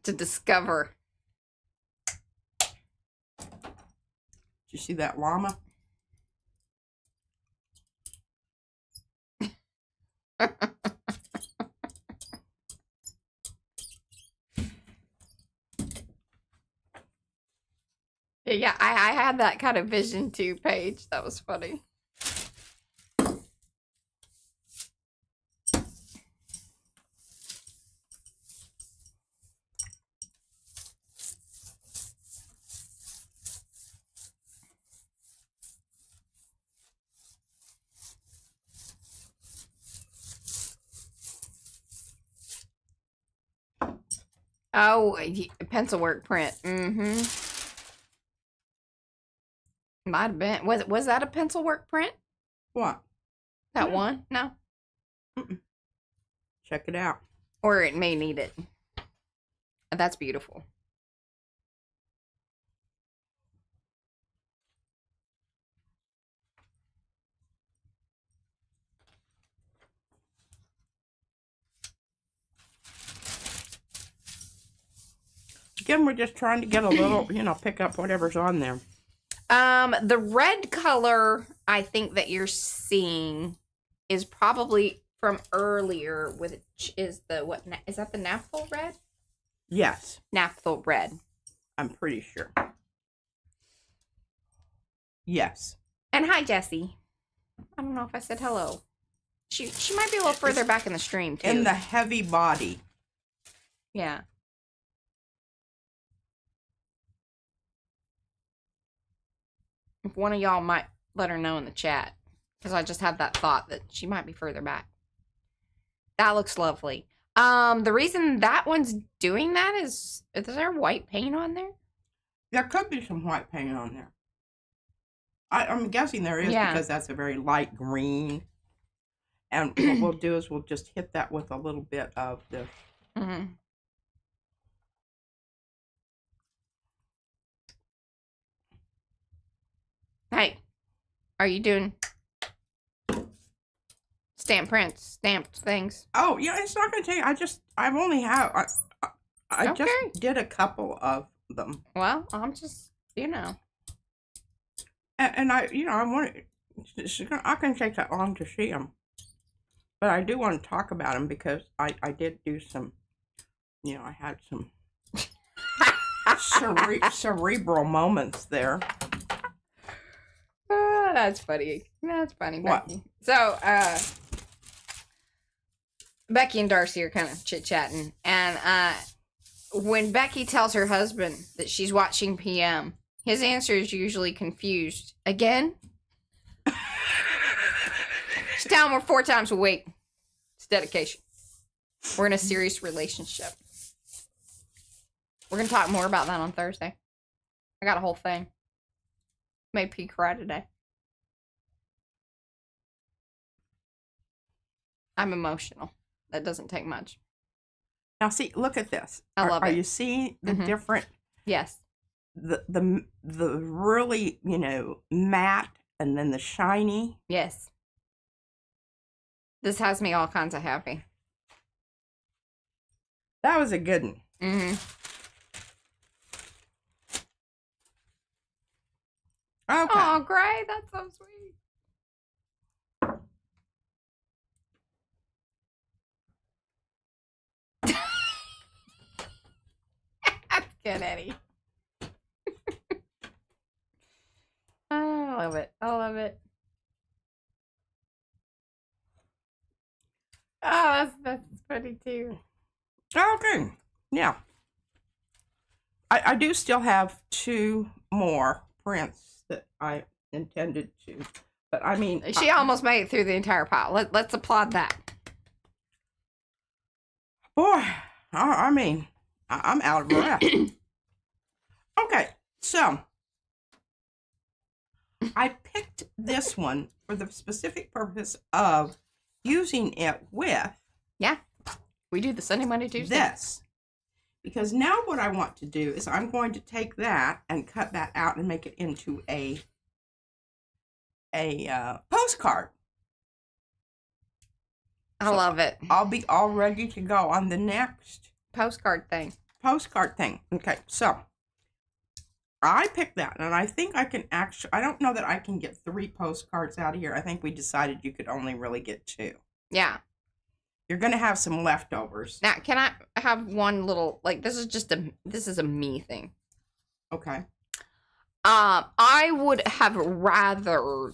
discover. Did you see that llama? Yeah, I had that kind of vision too, Paige. That was funny. Oh, pencil work print. Mm-hmm. Might have been. Was that a pencil work print? What? That one? No. Mm-mm. Check it out. Or it may need it. That's beautiful. Again, we're just trying to get a little, pick up whatever's on there. The red color I think that you're seeing is probably from earlier, which is is that the naphthol red? Yes. Naphthol red. I'm pretty sure. Yes. And hi, Jessie. I don't know if I said hello. She might be a little further back in the stream, too. In the heavy body. Yeah. If one of y'all might let her know in the chat, because I just had that thought that she might be further back. That looks lovely. The reason that one's doing that is there white paint on there? There could be some white paint on there. I'm guessing there is because that's a very light green. And what we'll do is we'll just hit that with a little bit of this. Mm-hmm. Hey, are you doing stamped things? Oh, yeah, it's not going to take, I've only had, I just did a couple of them. Well, I'm just, And I want I can take that long to see them. But I do want to talk about them because I did do some, I had some cerebral moments there. That's funny. That's funny, What? Becky. So, Becky and Darcy are kind of chit-chatting. And when Becky tells her husband that she's watching PM, his answer is usually confused. Again? She's telling him we're 4 times a week. It's dedication. We're in a serious relationship. We're going to talk more about that on Thursday. I got a whole thing. Made P cry today. I'm emotional. That doesn't take much. Now, see, look at this. I love it. Are you seeing the different? Yes. The really, matte and then the shiny. Yes. This has me all kinds of happy. That was a good one. Mm-hmm. Okay. Oh, great. That's so sweet. That's good, Eddie. I love it. I love it. Oh, that's funny too. Okay. Yeah. I do still have 2 more prints that I intended to. But I mean, She almost made it through the entire pile. Let's applaud that. boy, I mean, I'm out of breath. Okay, so I picked this one for the specific purpose of using it with We do the Sunday, Monday, Tuesday. this. Because now what I want to do is I'm going to take that and cut that out and make it into a postcard. I love it. I'll be all ready to go on the next Postcard thing. postcard thing. Okay, so I picked that, and I think I can actually, I don't know that I can get 3 postcards out of here. I think we decided you could only really get 2. Yeah. You're going to have some leftovers. Now, can I have one little, like, this is a me thing. Okay. I would have rather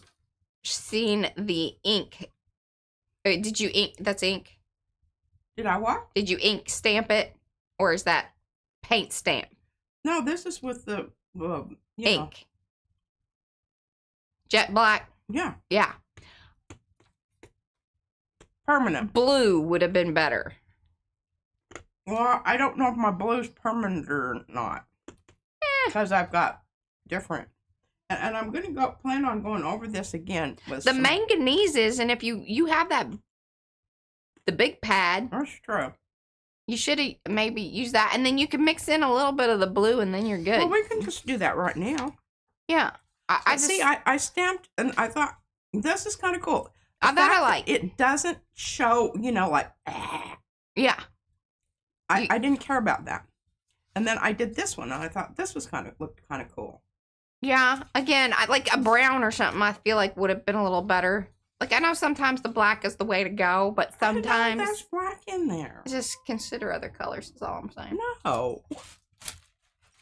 seen the ink. Did you ink? That's ink. Did I what? Did you ink stamp it? Or is that paint stamp? No, this is with the, you know, Ink. Jet black? yeah, Yeah. permanent. Blue would have been better. Well, I don't know if my blue's permanent or not. Because I've got different. And I'm going to plan on going over this again. With The some, manganese is, and if you have the big pad, that's true. you should maybe use that, and then you can mix in a little bit of the blue, and then you're good. Well, we can just do that right now. Yeah. I just see. I stamped, and I thought this is kind of cool. I The thought I fact that liked it doesn't show, you know, like. Yeah. I didn't care about that, and then I did this one, and I thought this was looked kind of cool. Yeah. Again, I like a brown or something. I feel like would have been a little better. Like I know sometimes the black is the way to go, but sometimes there's black in there. just consider other colors. Is all I'm saying. No.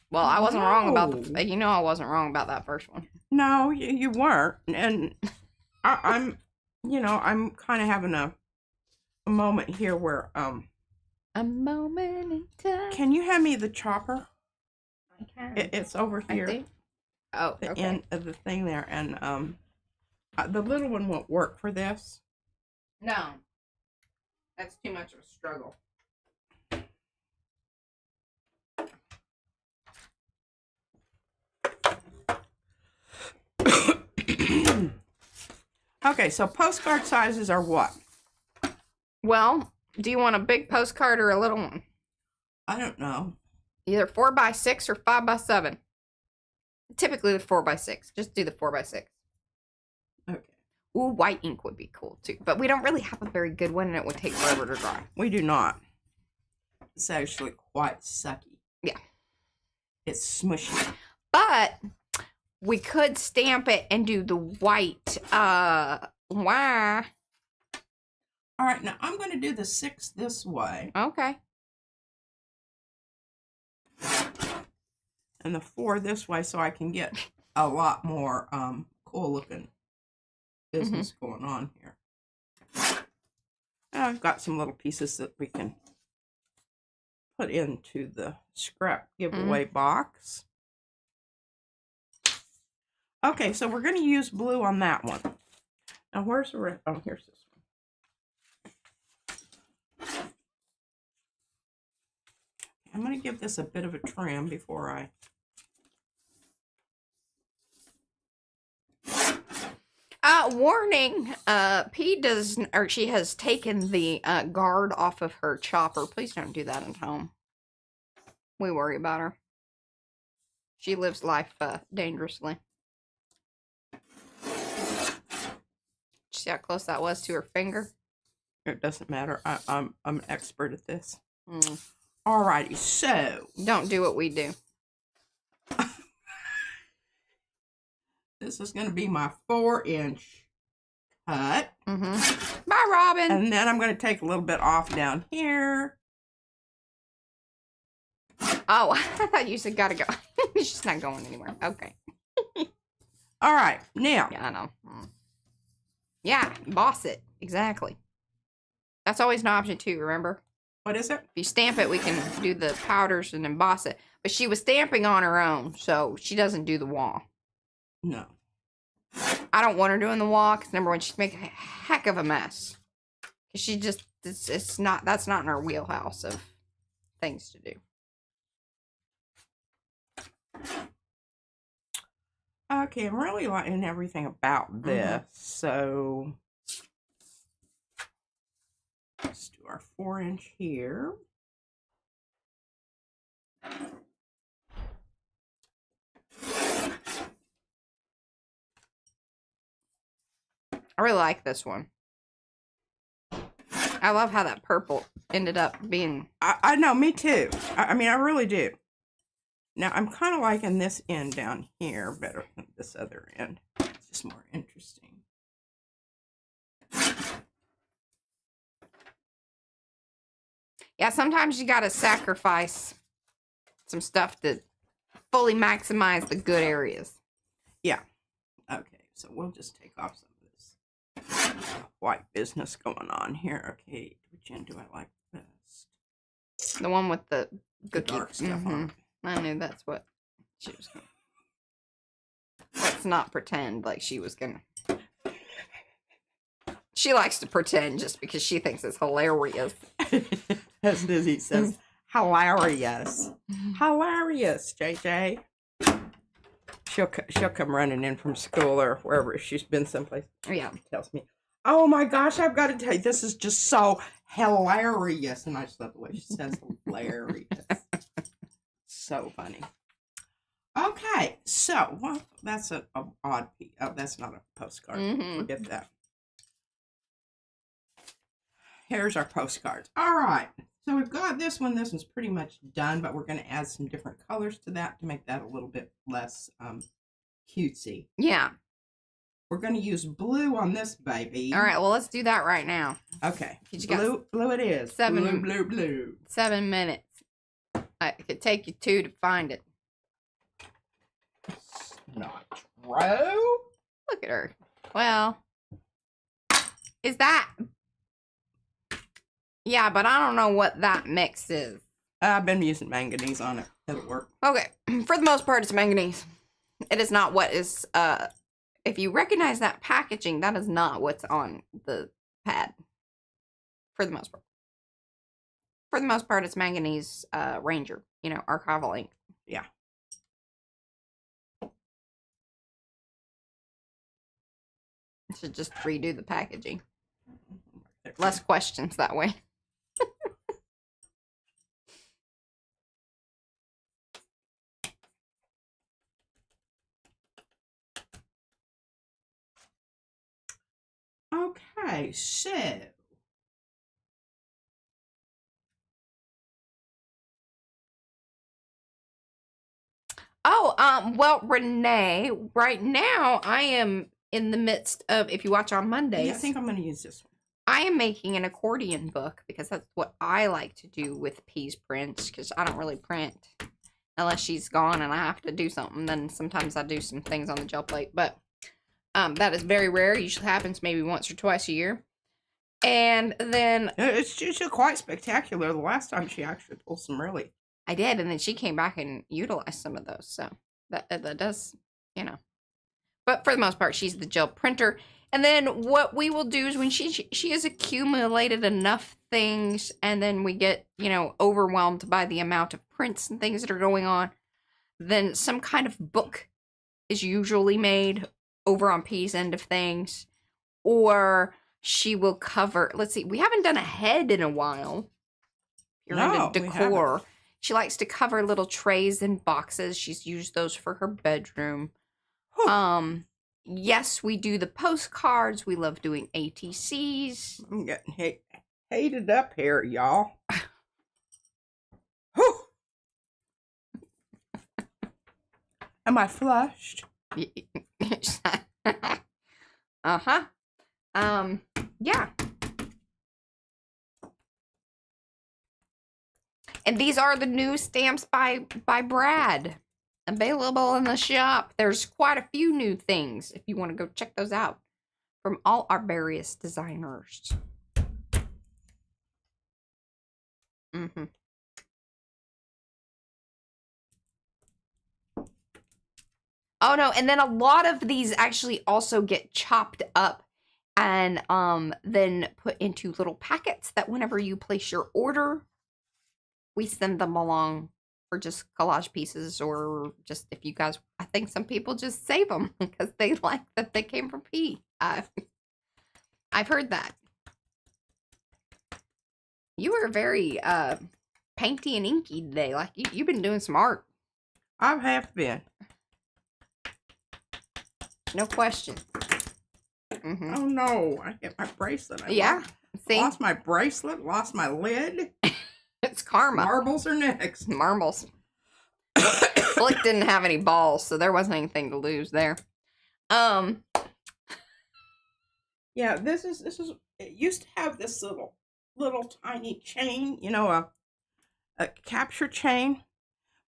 Well, I wasn't wrong about No. I wasn't wrong about that first one. No, you weren't, and I'm, you know, I'm kind of having a moment here where A moment in time. Can you hand me the chopper? I can. It's over I here, see. Oh, the okay. end of the thing there, and the little one won't work for this. No, that's too much of a struggle. Okay, so postcard sizes are what? Well, do you want a big postcard or a little one? I don't know. Either 4x6 or 5x7. Typically the 4x6. Just do the 4x6. Okay. Ooh, white ink would be cool too. But we don't really have a very good one and it would take forever to dry. We do not. It's actually quite sucky. Yeah. It's smushy. But we could stamp it and do the white why? All right, now I'm going to do the 6 this way Okay. and the 4 this way so I can get a lot more cool looking business going on here. I've got some little pieces that we can put into the scrap giveaway box. Okay, so we're going to use blue on that one. Now, where's the rest? Oh, here's this one. I'm going to give this a bit of a trim before I... Warning, she has taken the guard off of her chopper. Please don't do that at home. We worry about her. She lives life dangerously. See how close that was to her finger? It doesn't matter. I'm an expert at this. Alrighty, so Don't do what we do. this is going to be my 4-inch cut. Bye, Robin. And then I'm going to take a little bit off down here. Oh, I thought you said gotta go. She's not going anywhere. Okay. All right, now. Yeah, I know. Yeah, emboss it. Exactly. That's always an option too, remember? What is it? If you stamp it, we can do the powders and emboss it. But she was stamping on her own, so she doesn't do the wall. No. I don't want her doing the wall, because number one, she's making a heck of a mess. Because she just, it's not, that's not in her wheelhouse of things to do. Okay, I'm really liking everything about this. So let's do our 4-inch here. I really like this one. I love how that purple ended up being... I know, me too. I mean, I really do. Now, I'm kind of liking this end down here better than this other end. It's just more interesting. Yeah, sometimes you gotta sacrifice some stuff to fully maximize the good areas. Yeah. Okay, so we'll just take off some of this white business going on here. Okay, which end do I like best? The one with the good dark stuff on it. I knew that's what she was gonna... Let's not pretend like she was gonna... She likes to pretend just because she thinks it's hilarious. As Dizzy says, hilarious. Hilarious, JJ. She'll come running in from school or wherever she's been someplace. Yeah. Tells me, oh my gosh, I've got to tell you, this is just so hilarious. And I just love the way she says hilarious. So funny. Okay, so, well, that's an odd piece. Oh, that's not a postcard. Forget that. Here's our postcards. All right. So we've got this one. This one's pretty much done, but we're going to add some different colors to that to make that a little bit less cutesy. Yeah. We're going to use blue on this baby. All right, well, let's do that right now. Okay. You Blue it is. Blue. 7 minutes. It could take you 2 to find it. It's not true. Look at her. Well, is that... Yeah, but I don't know what that mix is. I've been using manganese on it. It'll work. Okay, for the most part, it's manganese. It is not what is, if you recognize that packaging, that is not what's on the pad. For the most part. For the most part, it's manganese, Ranger. You know, archival ink. Yeah. I should just redo the packaging. Less questions that way. Okay, so well, Renee, right now I am in the midst of, if you watch on Mondays, yeah, I think I'm going to use this one. I am making an accordion book because that's what I like to do with P's prints, because I don't really print unless she's gone and I have to do something. Then sometimes I do some things on the gel plate, but that is very rare. It usually happens maybe once or twice a year. And then... It's usually quite spectacular. The last time she actually pulled some really... I did, and then she came back and utilized some of those, so that does, you know. But for the most part, she's the gel printer. And then what we will do is when she has accumulated enough things, and then we get, you know, overwhelmed by the amount of prints and things that are going on, then some kind of book is usually made over on P's end of things. Or she will cover, let's see, we haven't done a head in a while. If you're into decor. She likes to cover little trays and boxes. She's used those for her bedroom. Yes, we do the postcards. We love doing ATCs. I'm getting hated up here, y'all. Am I flushed? Uh-huh. Yeah. And these are the new stamps by Brad. Available in the shop. There's quite a few new things if you want to go check those out from all our various designers. Mm-hmm. Oh no, and then a lot of these actually also get chopped up and then put into little packets that whenever you place your order, we send them along for just collage pieces, or just if you guys, I think some people just save them because they like that they came from P. I've heard that. You were very painty and inky today. Like you've been doing some art. I have been. No question. Mm-hmm. Oh no, I hit my bracelet. Yeah. See? Lost my bracelet, lost my lid. It's karma. Marbles are next. Marbles. Blick didn't have any balls, so there wasn't anything to lose there. Yeah, this is it used to have this little tiny chain, you know, a capture chain.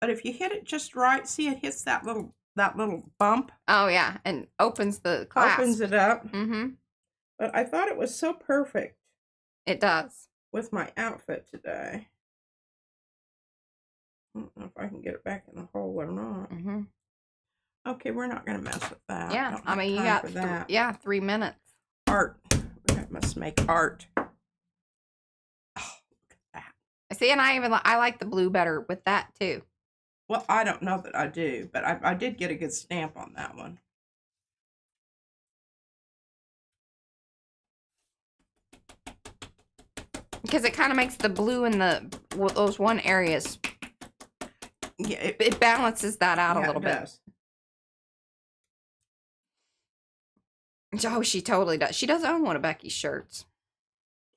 But if you hit it just right, see it hits that little bump. Oh yeah, and opens the clasp. Opens it up. Mm-hmm. But I thought it was so perfect. It does. With my outfit today. I don't know if I can get it back in the hole or not. Mm-hmm. Okay, we're not going to mess with that. Yeah, I mean, you got 3 minutes. Art. We must make art. Oh, look at that. See, and I like the blue better with that too. Well, I don't know that I do, but I did get a good stamp on that one. Because it kind of makes the blue in those one areas. Yeah, it balances that out a little bit. Does. Oh, she totally does. She does own one of Becky's shirts.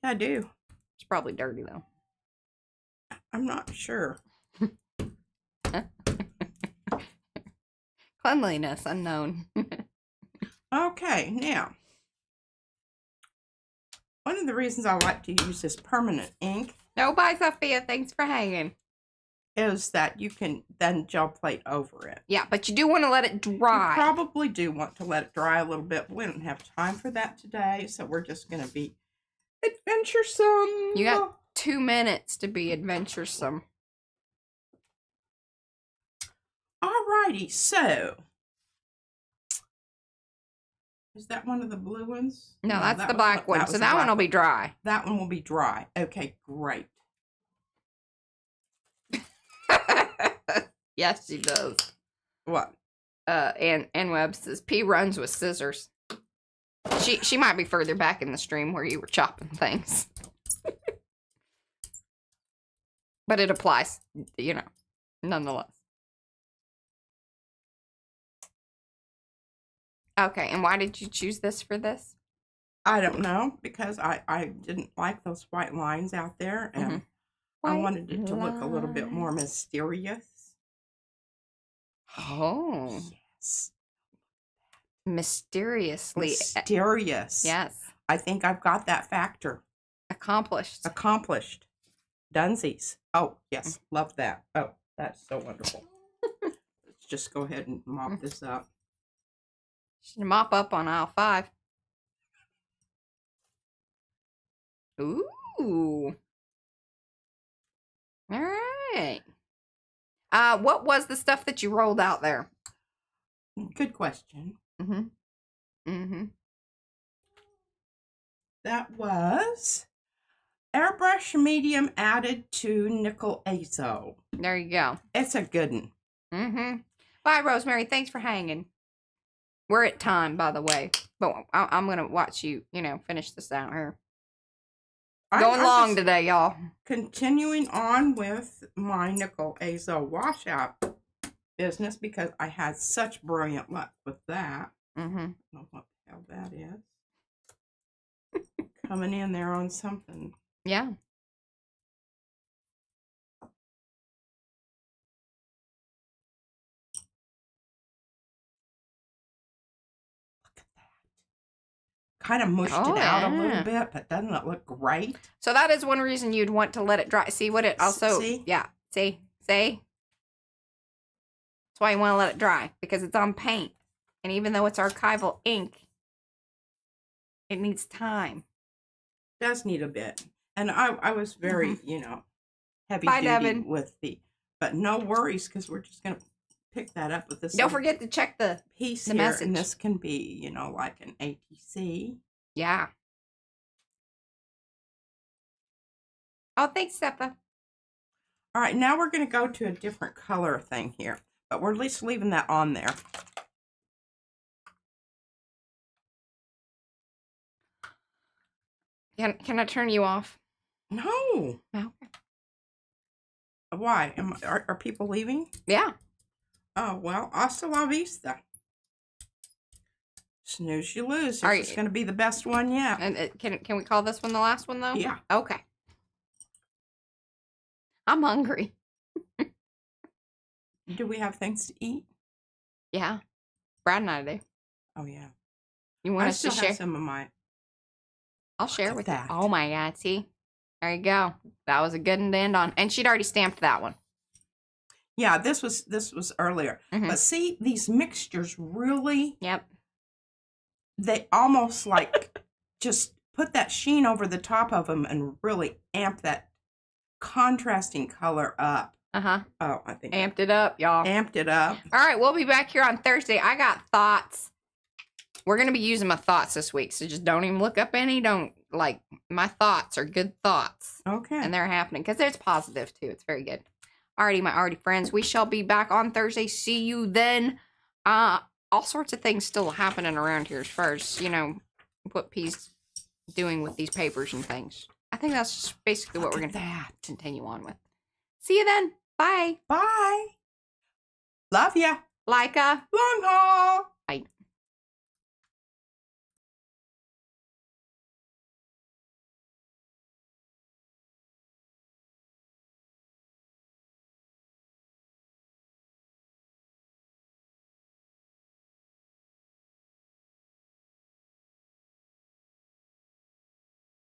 I do. It's probably dirty though. I'm not sure. Cleanliness unknown. Okay, now. One of the reasons I like to use this permanent ink. No, bye, Sophia. Thanks for hanging. Is that you can then gel plate over it. Yeah, but you do want to let it dry. You probably do want to let it dry a little bit. We don't have time for that today, so we're just going to be adventuresome. You got 2 minutes to be adventuresome. Alrighty, so. Is that one of the blue ones? No, that's the black one. So that one will be dry. That one will be dry. Okay, great. Yes, she does. What? Ann Webb says P runs with scissors. She might be further back in the stream where you were chopping things. But it applies, you know, nonetheless. Okay, and why did you choose this for this? I don't know, because I didn't like those white lines out there, and I wanted it to look a little bit more mysterious. Oh. Yes. Mysteriously. Mysterious. Yes. I think I've got that factor. Accomplished. Accomplished. Dunsies. Oh, yes. Love that. Oh, that's so wonderful. Let's just go ahead and mop this up. Should mop up on aisle 5. Ooh. All right. What was the stuff that you rolled out there? Good question. That was airbrush medium added to nickel azo. There you go. It's a good one. Bye, Rosemary. Thanks for hanging. We're at time, by the way. But I'm going to watch you, finish this out here. Going long today, y'all. Continuing on with my nickel azo washout business because I had such brilliant luck with that. I don't know what the hell that is. Coming in there on something. Yeah. kind of mushed Oh, it out a yeah. little bit, but doesn't it look great? So that is one reason you'd want to let it dry. See what it also, See? yeah, see? That's why you want to let it dry, because it's on paint. And even though it's archival ink, it needs time. Does need a bit. And I was very, heavy Bye, duty Devin. with but no worries, because we're just going to pick that up with this Don't little forget to check the piece the here. message. And this can be, like an ATC. yeah. Oh, thanks, Seppa. All right, now we're going to go to a different color thing here, but we're at least leaving that on there. Can I turn you off? No. Okay. Why? Are people leaving? Yeah. Oh, well, hasta la vista. Snooze, you lose. This Are is you- going to be the best one yet. And can we call this one the last one, though? Yeah. Okay. I'm hungry. Do we have things to eat? Yeah. Brad and I do. Oh, yeah. You want I us to still share? have some of my... I'll share at with that. you. Oh, my God. See? There you go. That was a good one to end on. And she'd already stamped that one. Yeah, this was earlier. Mhm. But see, these mixtures really, Yep. they almost like just put that sheen over the top of them and really amp that contrasting color up. Uh-huh. Oh, I think Amped it up, y'all. amped it up. All right, we'll be back here on Thursday. I got thoughts. We're going to be using my thoughts this week, so just don't even look up any. My thoughts are good thoughts, Okay. and they're happening, because there's positive, too. It's very good. Alrighty, my arty friends, we shall be back on Thursday. See you then. All sorts of things still happening around here as far as, what P's doing with these papers and things. I think that's just basically what Look we're at going to that. continue on with. See you then. Bye. Bye. Love ya. Leica. Long haul.